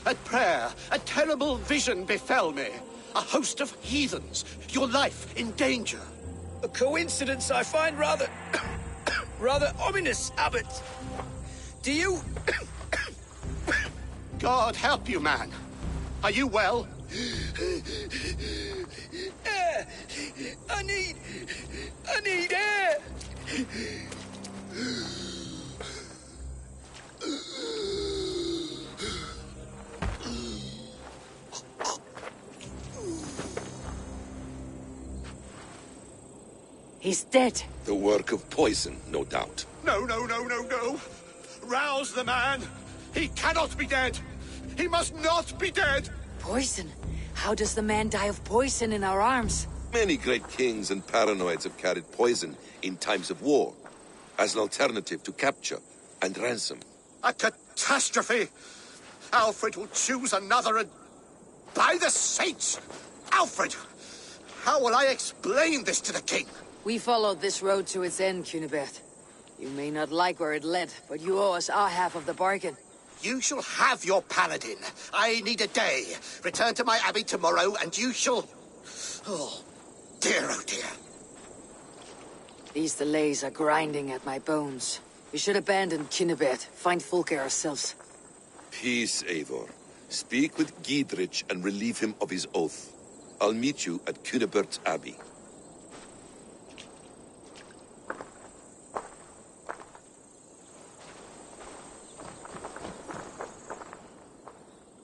At prayer, a terrible vision befell me. A host of heathens, your life in danger. A coincidence I find rather... rather ominous, Abbot. Do you... God help you, man. Are you well? Air! I need air! He's dead. The work of poison, no doubt. No, no, no, no, no. Rouse the man. He cannot be dead. He must not be dead. Poison? How does the man die of poison in our arms? Many great kings and paranoids have carried poison in times of war, as an alternative to capture and ransom. A catastrophe! Alfred will choose another and... By the saints! Alfred! How will I explain this to the king? We followed this road to its end, Cunibert. You may not like where it led, but you owe us our half of the bargain. You shall have your paladin. I need a day. Return to my abbey tomorrow, and you shall... Oh, oh dear. These delays are grinding at my bones. We should abandon Cunibert, find Fulke ourselves. Peace, Eivor. Speak with Giedrich and relieve him of his oath. I'll meet you at Cunibert's Abbey.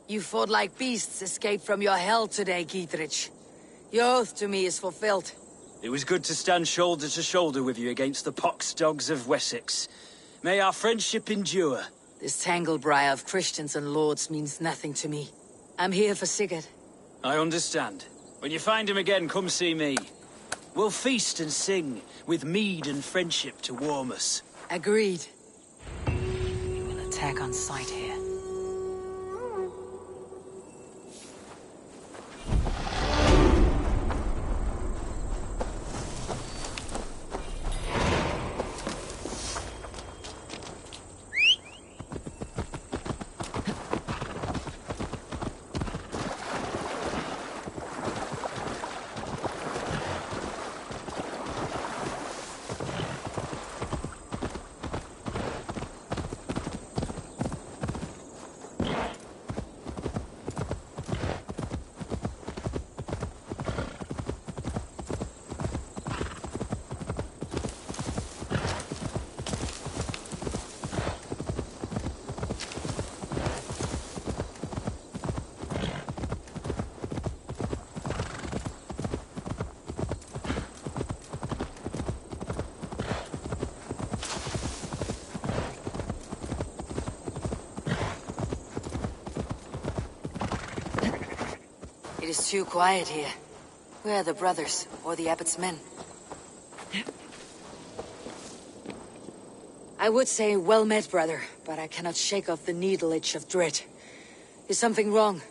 You fought like beasts escaped from your hell today, Giedrich. Your oath to me is fulfilled. It was good to stand shoulder to shoulder with you against the pox dogs of Wessex. May our friendship endure. This tangle-briar of Christians and lords means nothing to me. I'm here for Sigurd. I understand. When you find him again, come see me. We'll feast and sing, with mead and friendship to warm us. Agreed. We will attack on sight here. It is too quiet here. Where are the brothers, or the abbot's men? I would say well met, brother, but I cannot shake off the needle itch of dread. Is something wrong?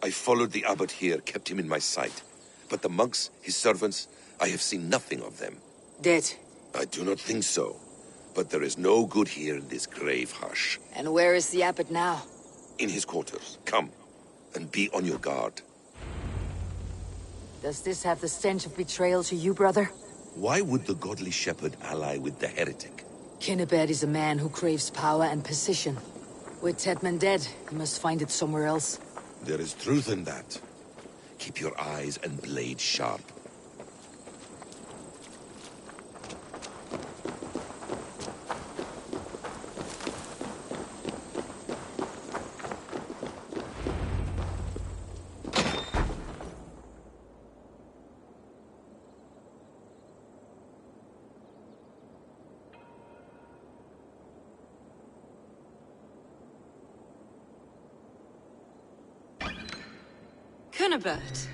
I followed the abbot here, kept him in my sight. But the monks, his servants, I have seen nothing of them. Dead? I do not think so. But there is no good here in this grave hush. And where is the abbot now? In his quarters. Come, and be on your guard. Does this have the stench of betrayal to you, brother? Why would the godly shepherd ally with the heretic? Kinnebed is a man who craves power and position. With Tedman dead, he must find it somewhere else. There is truth in that. Keep your eyes and blade sharp. Cunibert,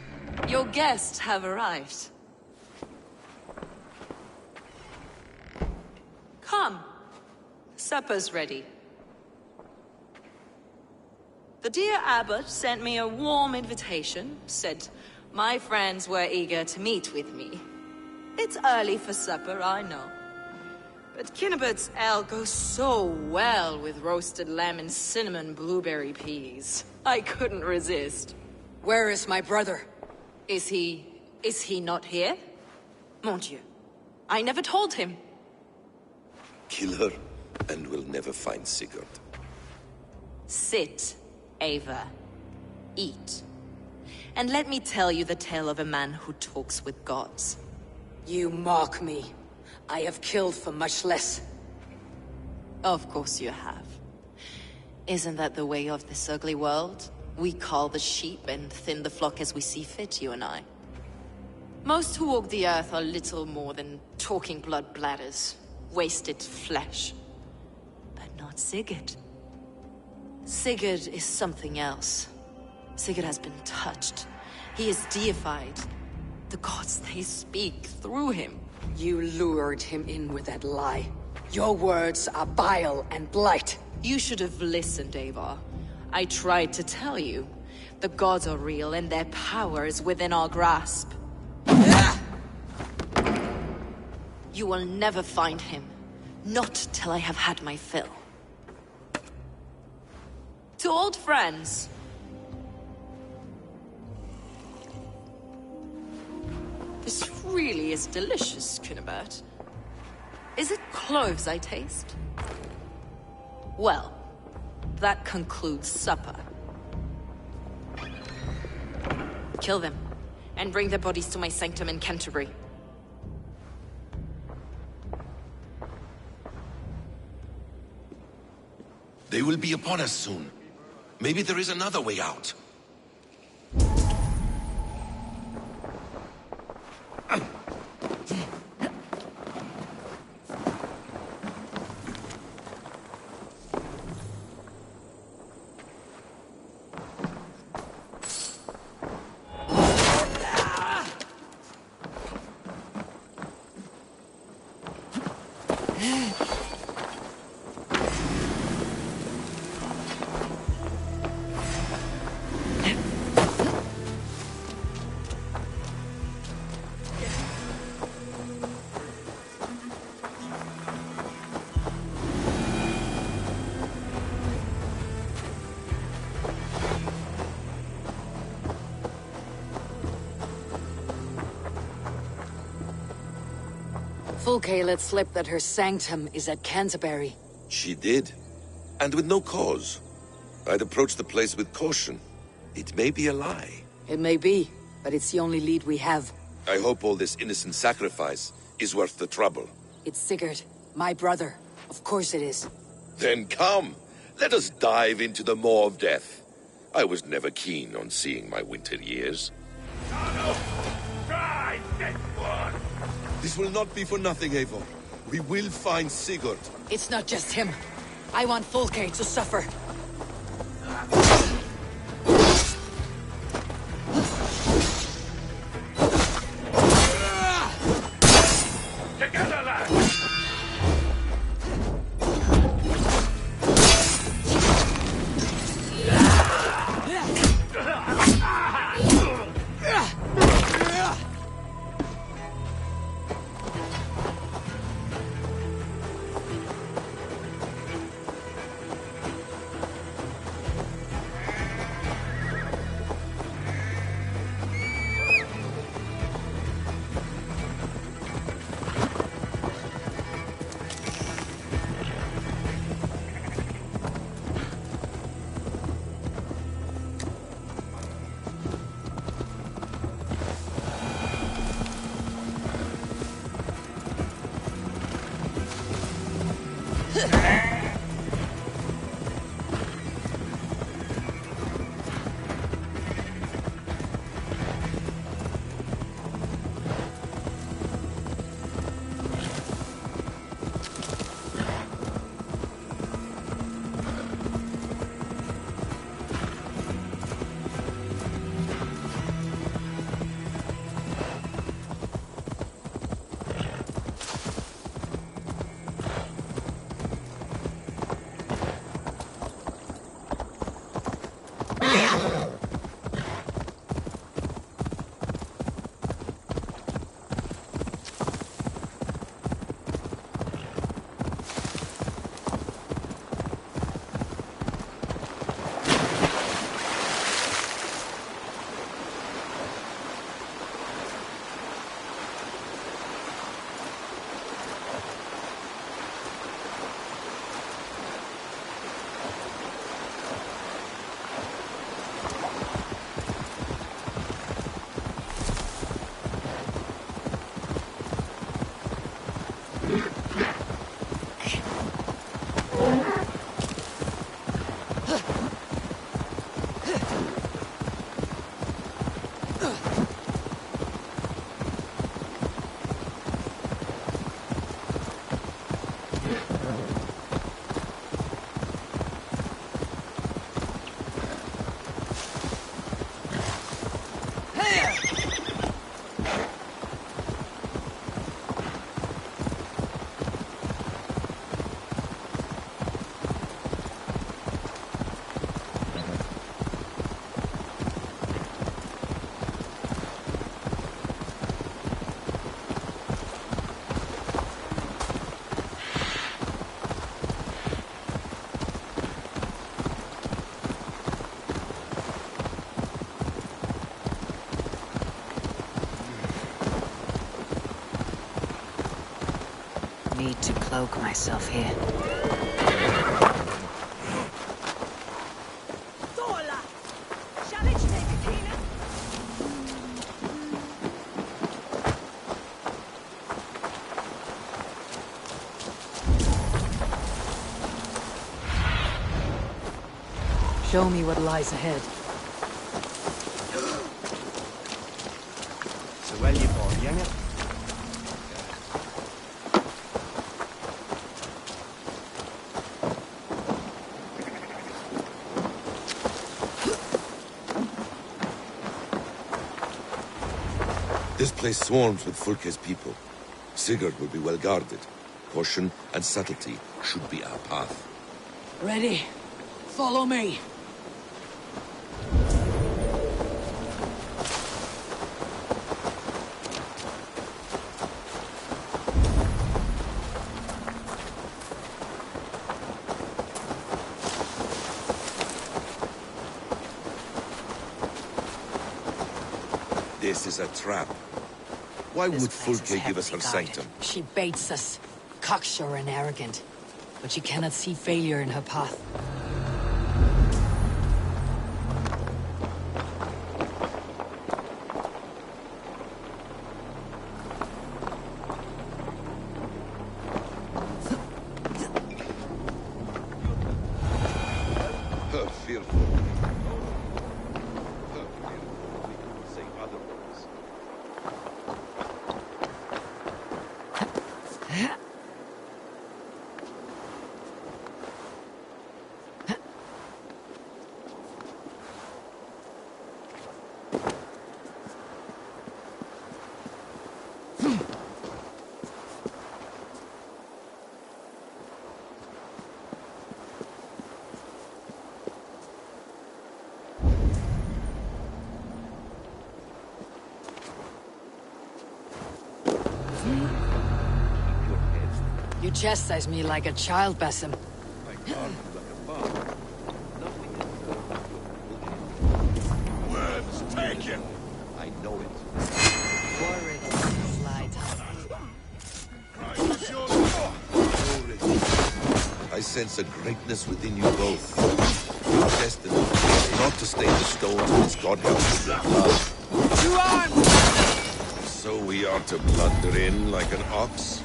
your guests have arrived. Come. Supper's ready. The dear abbot sent me a warm invitation, said my friends were eager to meet with me. It's early for supper, I know. But Kinnibert's ale goes so well with roasted lamb and cinnamon blueberry peas. I couldn't resist. Where is my brother? Is he not here? Mon Dieu. I never told him. Kill her, and we'll never find Sigurd. Sit, Ava. Eat. And let me tell you the tale of a man who talks with gods. You mock me. I have killed for much less. Of course you have. Isn't that the way of this ugly world? We cull the sheep and thin the flock as we see fit, you and I. Most who walk the earth are little more than talking blood bladders, wasted flesh. But not Sigurd. Sigurd is something else. Sigurd has been touched. He is deified. The gods, they speak through him. You lured him in with that lie. Your words are bile and blight. You should have listened, Ava. I tried to tell you. The gods are real and their power is within our grasp. You will never find him. Not till I have had my fill. To old friends. This really is delicious, Cunibert. Is it cloves I taste? Well, that concludes supper. Kill them, and bring their bodies to my sanctum in Canterbury. They will be upon us soon. Maybe there is another way out. Fulke let slip that her sanctum is at Canterbury. She did. And with no cause. I'd approach the place with caution. It may be a lie. It may be, but it's the only lead we have. I hope all this innocent sacrifice is worth the trouble. It's Sigurd, my brother. Of course it is. Then come, let us dive into the maw of death. I was never keen on seeing my winter years. This will not be for nothing, Eivor. We will find Sigurd. It's not just him. I want Fulke to suffer. Need to cloak myself here. Show me what lies ahead. Så välj barngänget. This place swarms with Fulke's people. Sigurd will be well guarded. Caution and subtlety should be our path. Ready? Follow me. This is a trap. Why would Fulke give us her sanctum? She baits us. Cocksure and arrogant. But she cannot see failure in her path. Her fearful. Her fearful. We could say other words. You chastise me like a child, Basim. Words taken. I know it. I sense a greatness within you both. Your destiny not to stain the stones as God helps with your blood. So we are to blunder in like an ox?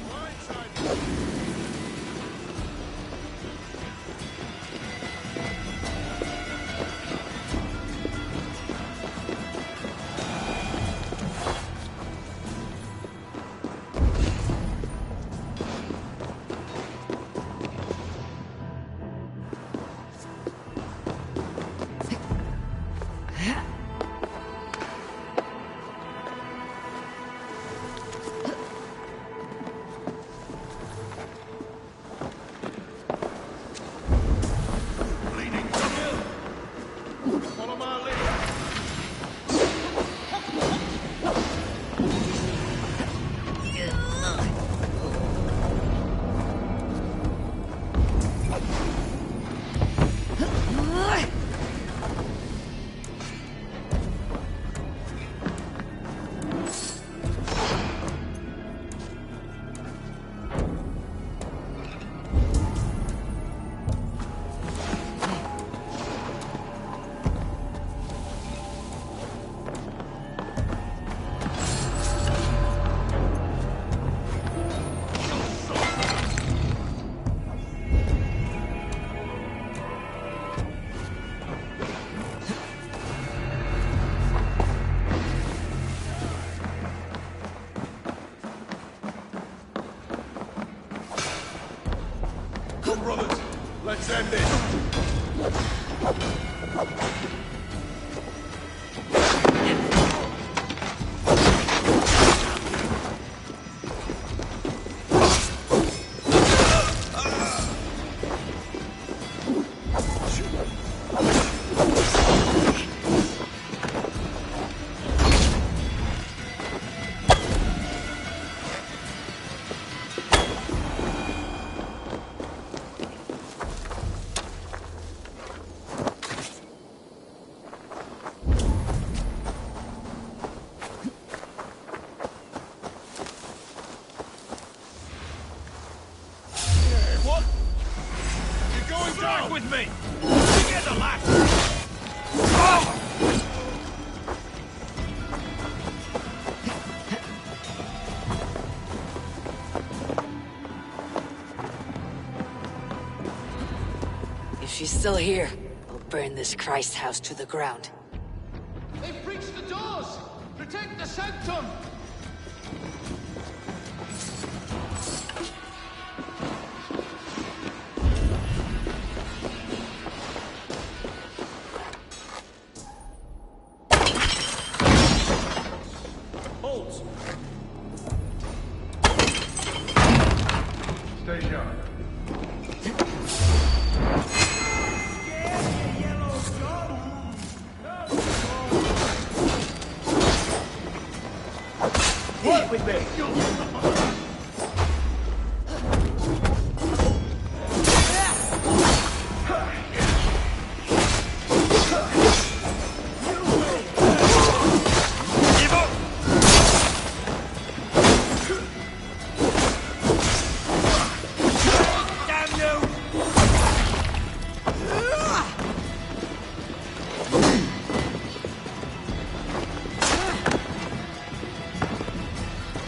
still here, I'll burn this Christ house to the ground. They've breached the doors! Protect the sanctum! Stay sharp. Work with me!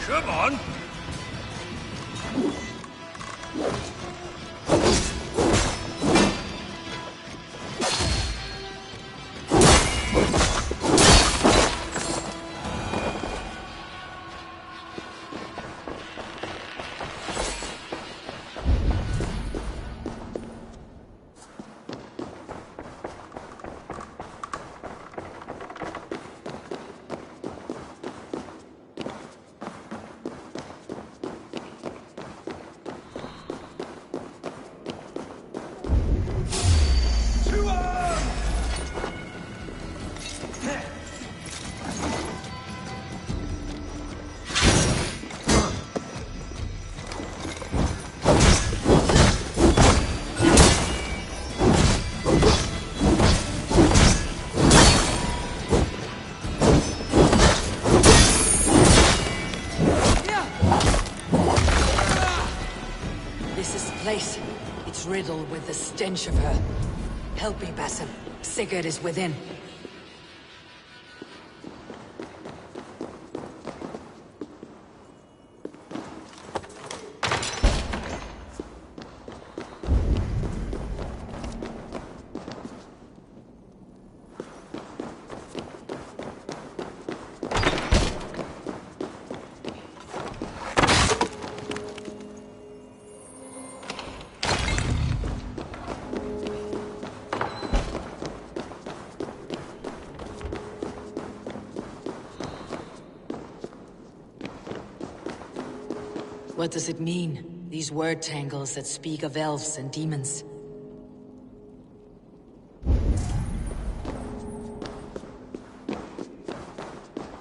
Come on! This is the place. It's riddled with the stench of her. Help me, Basim. Sigurd is within. What does it mean? These word tangles that speak of elves and demons.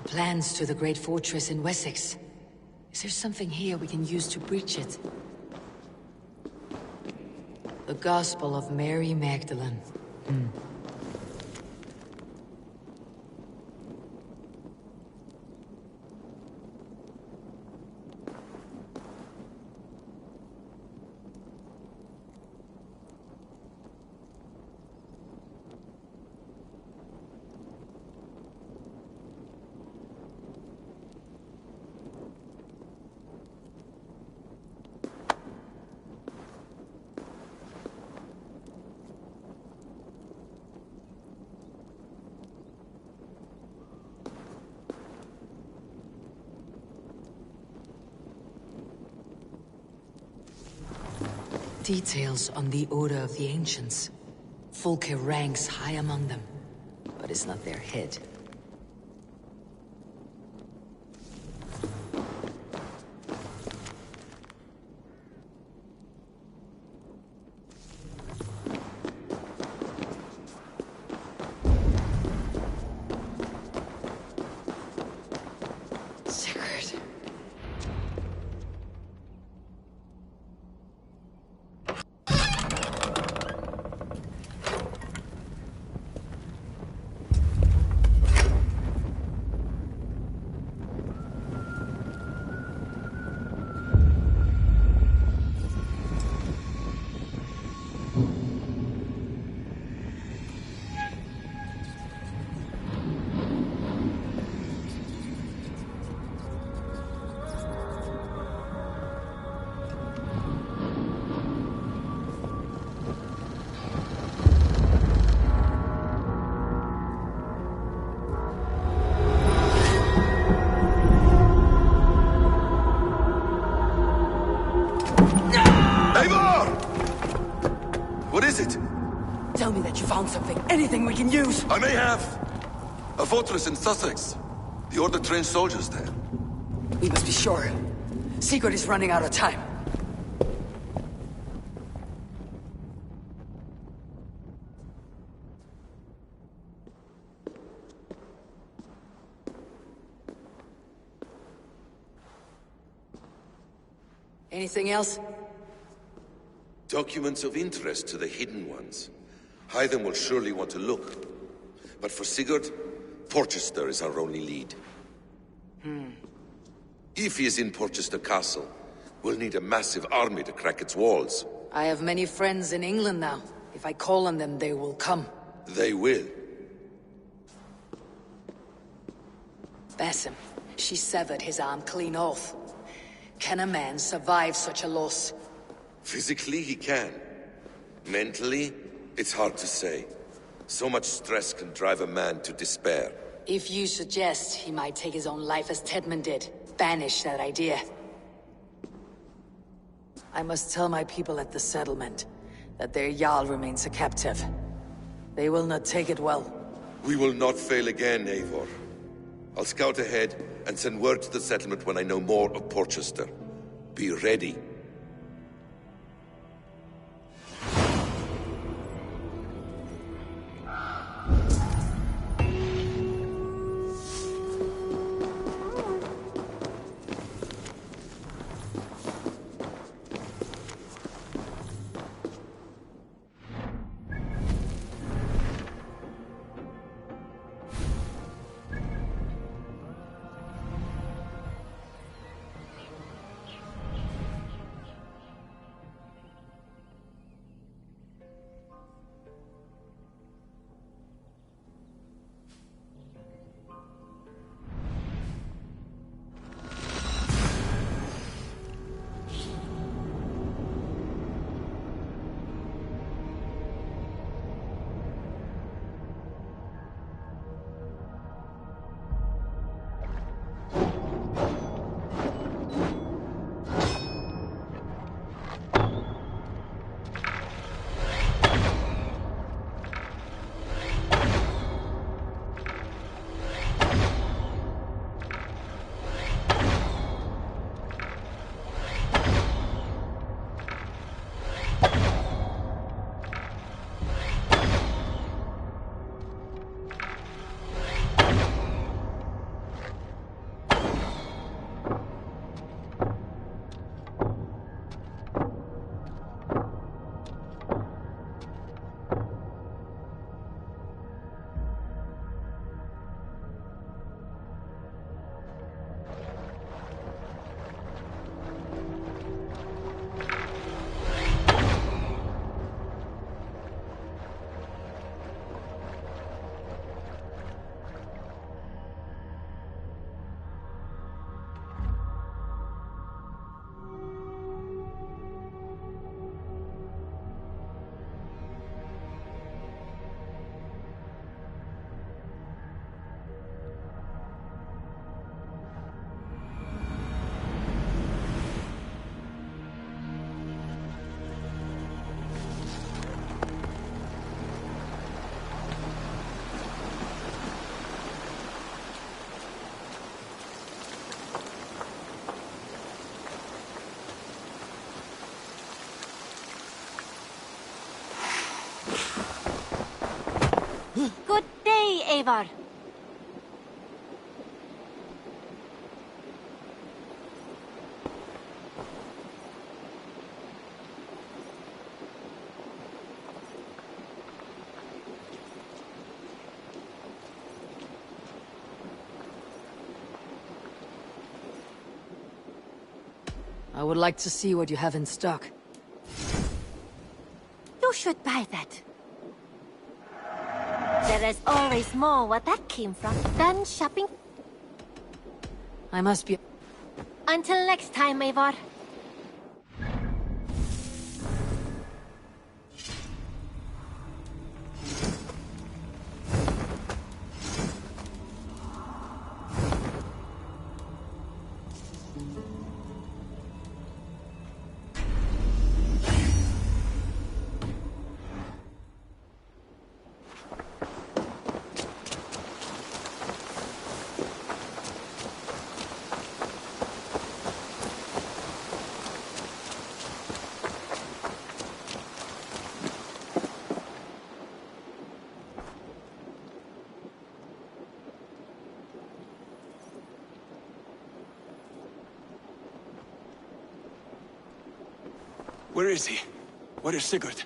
Plans to the great fortress in Wessex. Is there something here we can use to breach it? The Gospel of Mary Magdalene. Details on the Order of the Ancients. Fulke ranks high among them, but is not their head. Sigurd. found something. Anything we can use. I may have. A fortress in Sussex. The Order trains soldiers there. We must be sure. Sigurd is running out of time. Anything else? Documents of interest to the Hidden Ones. Hyden will surely want to look. But for Sigurd, Porchester is our only lead. If he is in Porchester Castle, we'll need a massive army to crack its walls. I have many friends in England now. If I call on them, they will come. They will. Basim, she severed his arm clean off. Can a man survive such a loss? Physically, he can. Mentally, it's hard to say. So much stress can drive a man to despair. If you suggest he might take his own life as Tedman did, banish that idea. I must tell my people at the settlement that their Jarl remains a captive. They will not take it well. We will not fail again, Eivor. I'll scout ahead and send word to the settlement when I know more of Porchester. Be ready. Good day, Eivor. I would like to see what you have in stock. You should buy that. There is always more where that came from. Done shopping? I must be... Until next time, Eivor. Where is he? Where is Sigurd?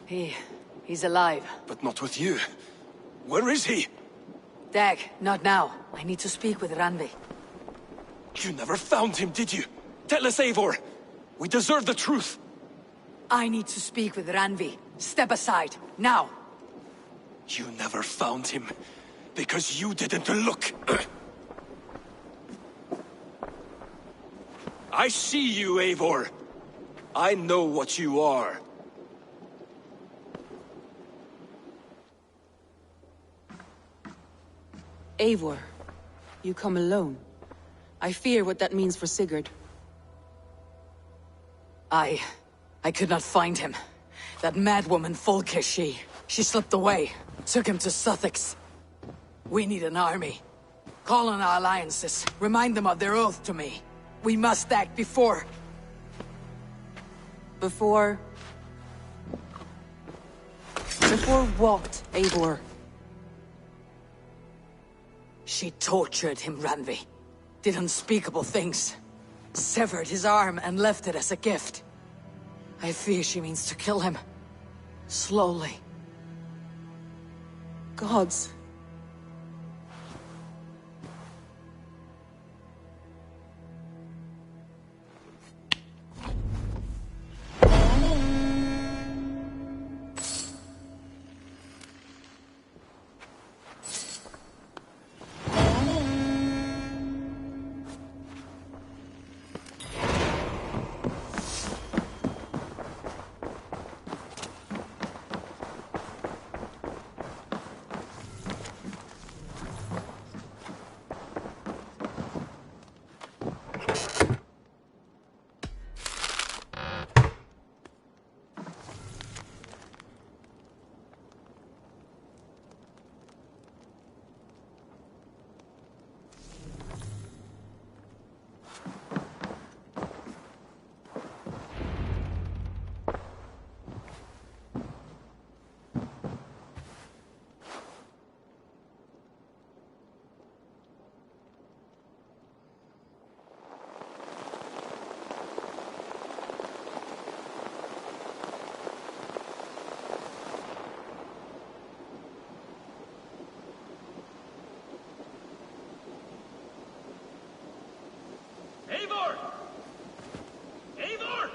He's alive. But not with you. Where is he? Dag, not now. I need to speak with Randvi. You never found him, did you? Tell us, Eivor. We deserve the truth. I need to speak with Randvi. Step aside, now. You never found him, because you didn't look. I see you, Eivor. I know what you are. Eivor, you come alone. I fear what that means for Sigurd. I could not find him. That madwoman Folke, she slipped away. Took him to Sussex. We need an army. Call on our alliances. Remind them of their oath to me. We must act before... Before what, Eivor? She tortured him, Randvi. Did unspeakable things. Severed his arm and left it as a gift. I fear she means to kill him. Slowly. Gods. Eivor! Eivor!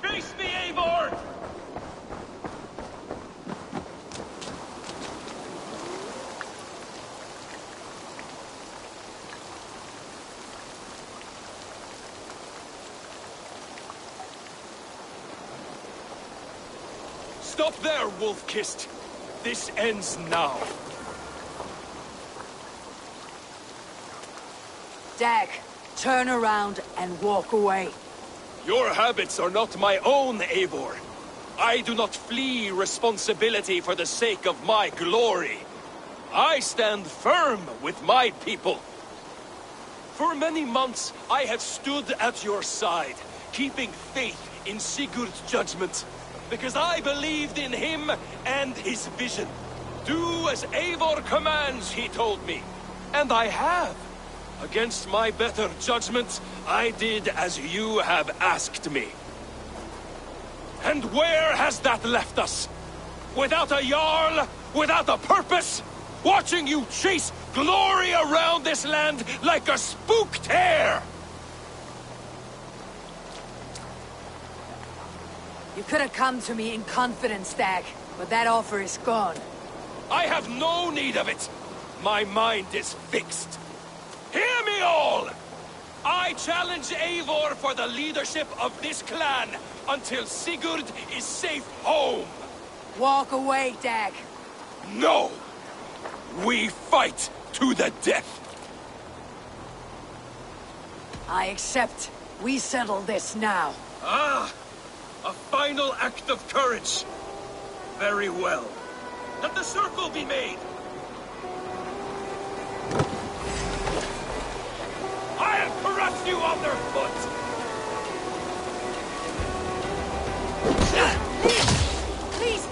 Face me, Eivor! Stop there, wolf-kissed! This ends now. Dag, turn around and walk away. Your habits are not my own, Eivor. I do not flee responsibility for the sake of my glory. I stand firm with my people. For many months, I have stood at your side, keeping faith in Sigurd's judgment. Because I believed in him and his vision. Do as Eivor commands, he told me. And I have. Against my better judgment, I did as you have asked me. And where has that left us? Without a Jarl? Without a purpose? Watching you chase glory around this land like a spooked hare! You could have come to me in confidence, Dag, but that offer is gone. I have no need of it. My mind is fixed. Hear me all! I challenge Eivor for the leadership of this clan until Sigurd is safe home. Walk away, Dag. No! We fight to the death. I accept. We settle this now. Ah! A final act of courage. Very well. Let the circle be made. I'll crush you underfoot! Please,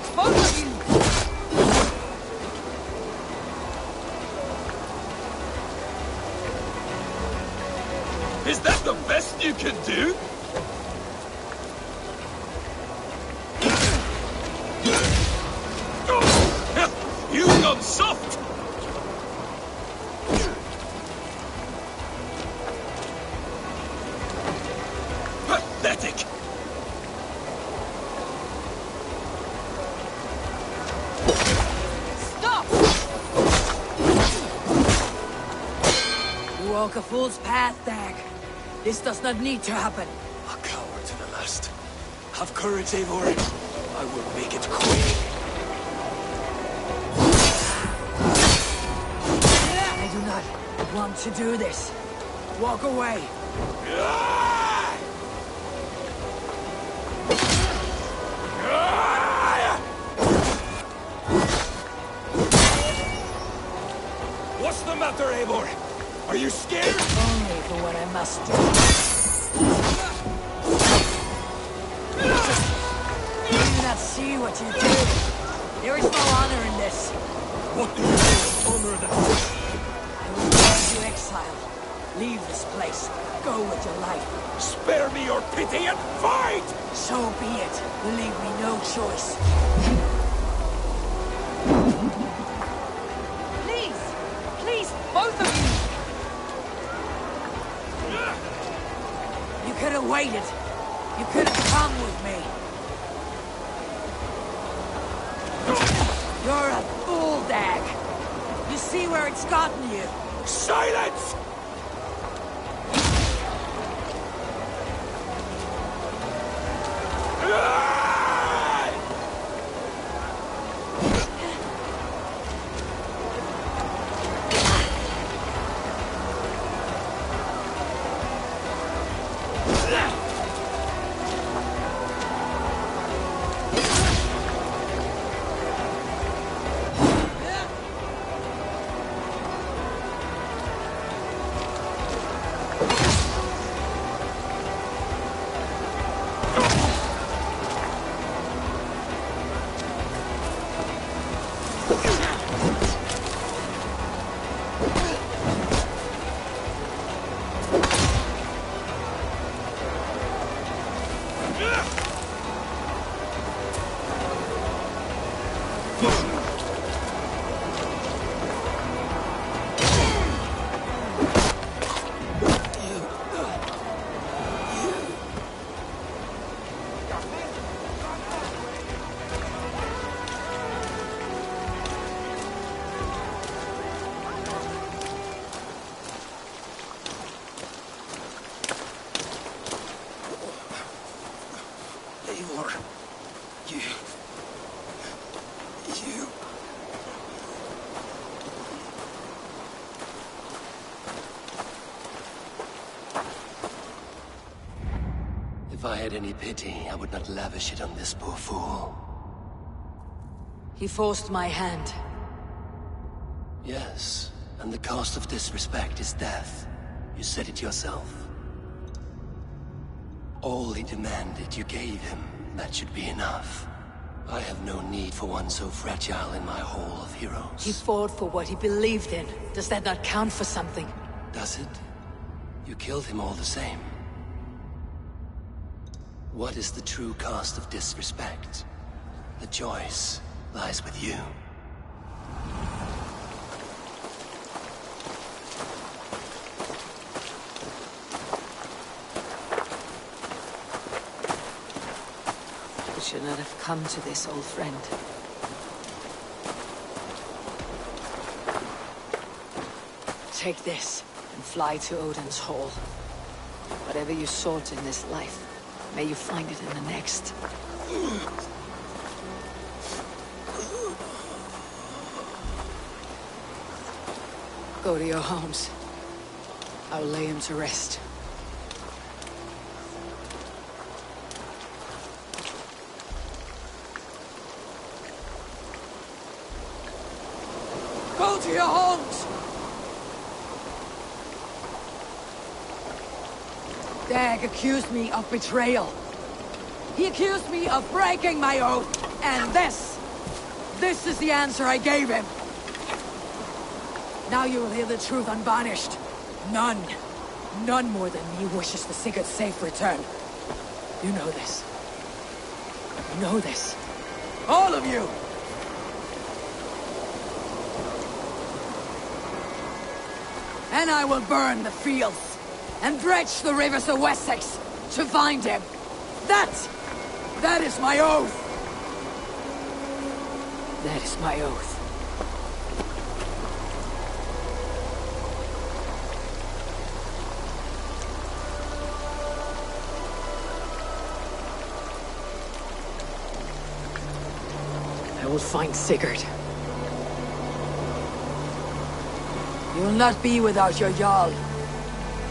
Is that the best you can do? You got soft! Pathetic! Stop! You walk a fool's path, Dag. This does not need to happen. A coward to the last. Have courage, Eivor. I will make it quick. I do not want to do this. Walk away. What's the matter, Eivor? Are you scared? Only for what I must do. Do you not see what you do? There is no honor in this. What do you mean, honor that? I will cause you exile. Leave this place. Go with your life. Spare me your pity and fight! So be it. You leave me no choice. Please! Please, both of you! You could have waited. You could have come with me. You're a fool, Dag. You see where it's gotten you. Silence! Eivor, you... If I had any pity, I would not lavish it on this poor fool. He forced my hand. Yes, and the cost of disrespect is death. You said it yourself. All he demanded, you gave him. That should be enough. I have no need for one so fragile in my hall of heroes. He fought for what he believed in. Does that not count for something? Does it? You killed him all the same. What is the true cost of disrespect? The choice lies with you. We should not have come to this, old friend. Take this and fly to Odin's Hall. Whatever you sought in this life, may you find it in the next. Go to your homes. I will lay him to rest. Go to your homes! Dag accused me of betrayal. He accused me of breaking my oath, and this is the answer I gave him. Now you will hear the truth unvarnished. None, None more than me wishes the Sigurd's safe return. You know this. You know this. All of you! And I will burn the fields, and dredge the rivers of Wessex to find him. That is my oath! That is my oath. I will find Sigurd. You will not be without your Jarl.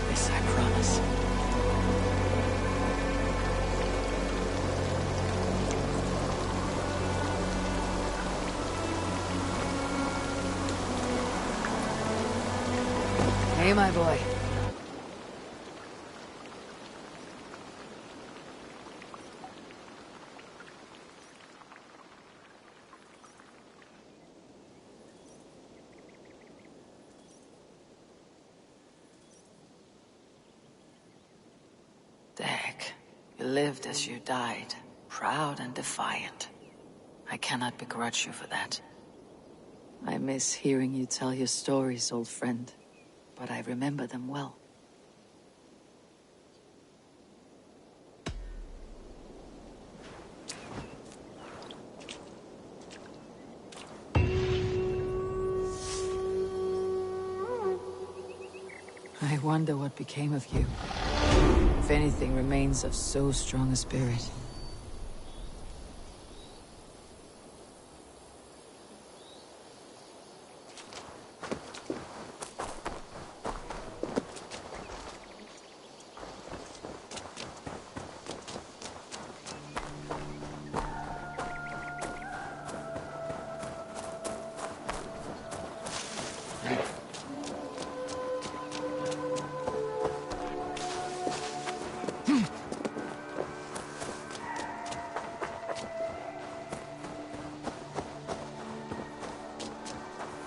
This I promise. Hey, my boy. Dag, you lived as you died, proud and defiant. I cannot begrudge you for that. I miss hearing you tell your stories, old friend, but I remember them well. I wonder what became of you. If anything remains of so strong a spirit.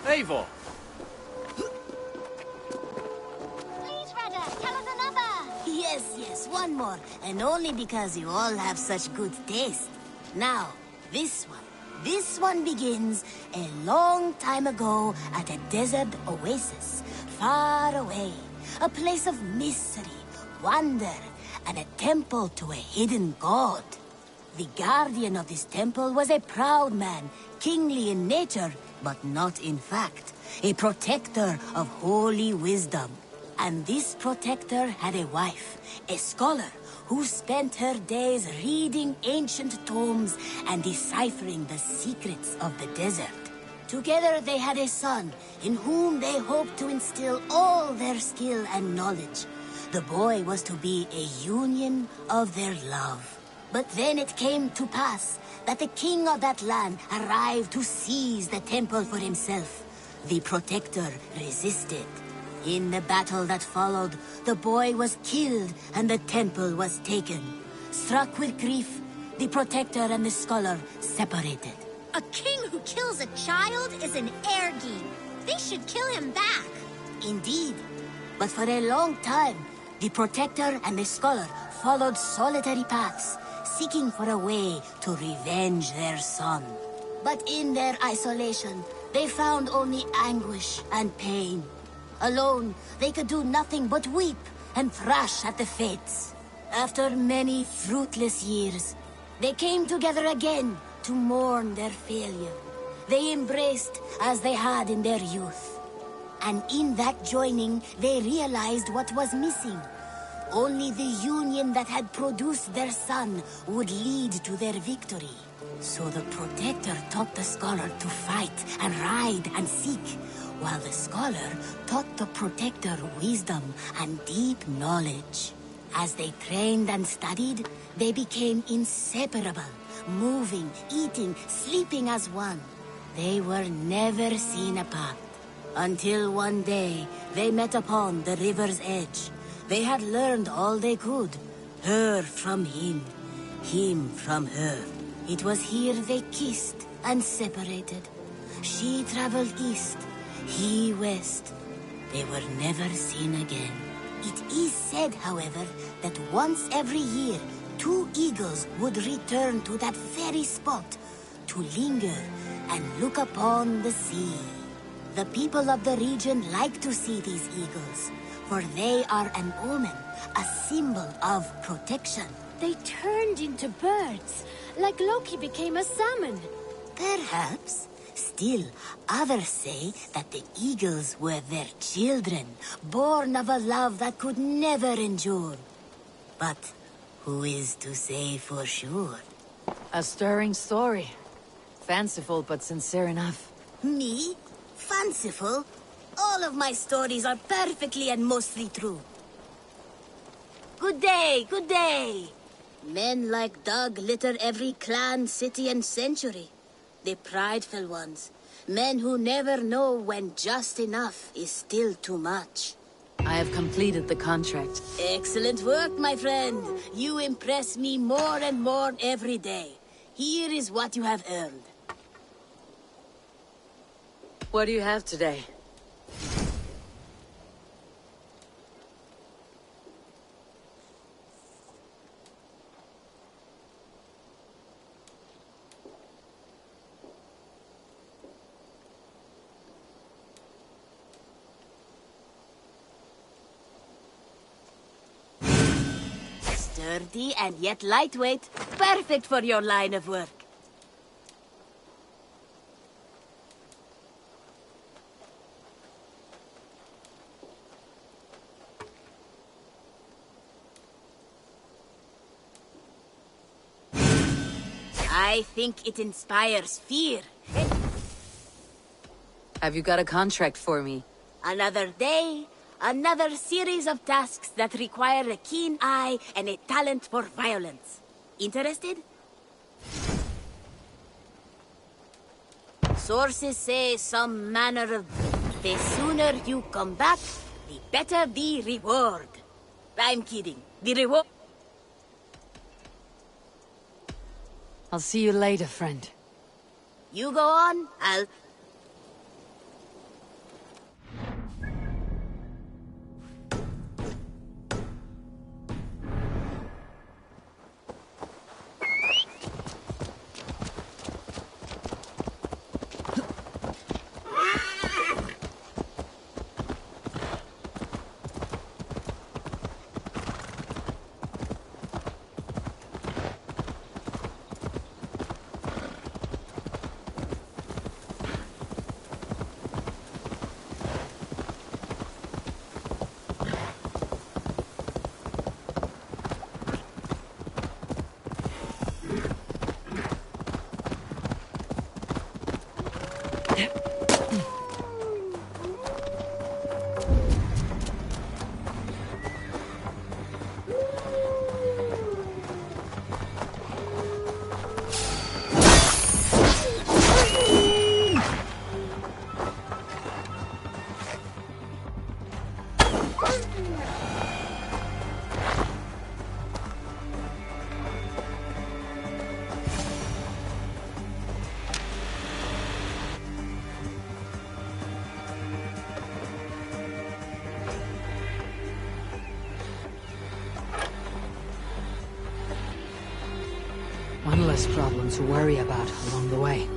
Eivor! Please, Rada, tell us another! Yes, one more. And only because you all have such good taste. Now, this one begins a long time ago at a desert oasis, far away. A place of mystery, wonder, and a temple to a hidden god. The guardian of this temple was a proud man, kingly in nature, but not in fact. A protector of holy wisdom. And this protector had a wife, a scholar, who spent her days reading ancient tomes and deciphering the secrets of the desert. Together they had a son, in whom they hoped to instill all their skill and knowledge. The boy was to be a union of their love. But then it came to pass that the king of that land arrived to seize the temple for himself. The protector resisted. In the battle that followed, the boy was killed and the temple was taken. Struck with grief, the protector and the scholar separated. A king who kills a child is an ergi. They should kill him back. Indeed. But for a long time, the protector and the scholar followed solitary paths, seeking for a way to revenge their son. But in their isolation, they found only anguish and pain. Alone, they could do nothing but weep and thrash at the fates. After many fruitless years, they came together again to mourn their failure. They embraced as they had in their youth. And in that joining, they realized what was missing. Only the union that had produced their son would lead to their victory. So the protector taught the scholar to fight and ride and seek, while the scholar taught the protector wisdom and deep knowledge. As they trained and studied, they became inseparable, moving, eating, sleeping as one. They were never seen apart, until one day they met upon the river's edge. They had learned all they could, her from him from her. It was here they kissed and separated. She traveled east, he west. They were never seen again. It is said, however, that once every year, 2 eagles would return to that very spot to linger and look upon the sea. The people of the region like to see these eagles, for they are an omen, a symbol of protection. They turned into birds, like Loki became a salmon. Perhaps. Still, others say that the eagles were their children, born of a love that could never endure. But who is to say for sure? A stirring story. Fanciful, but sincere enough. Me? Fanciful? All of my stories are perfectly and mostly true. Good day, good day. Men like Doug litter every clan, city, and century. The prideful ones. Men who never know when just enough is still too much. I have completed the contract. Excellent work, my friend. You impress me more and more every day. Here is what you have earned. What do you have today? Sturdy and yet lightweight. Perfect for your line of work. I think it inspires fear. Have you got a contract for me? Another day, another series of tasks that require a keen eye and a talent for violence. Interested? Sources say some manner of... The sooner you come back, the better the reward. I'm kidding. The reward... I'll see you later, friend. You go on, I'll... One less problem to worry about along the way.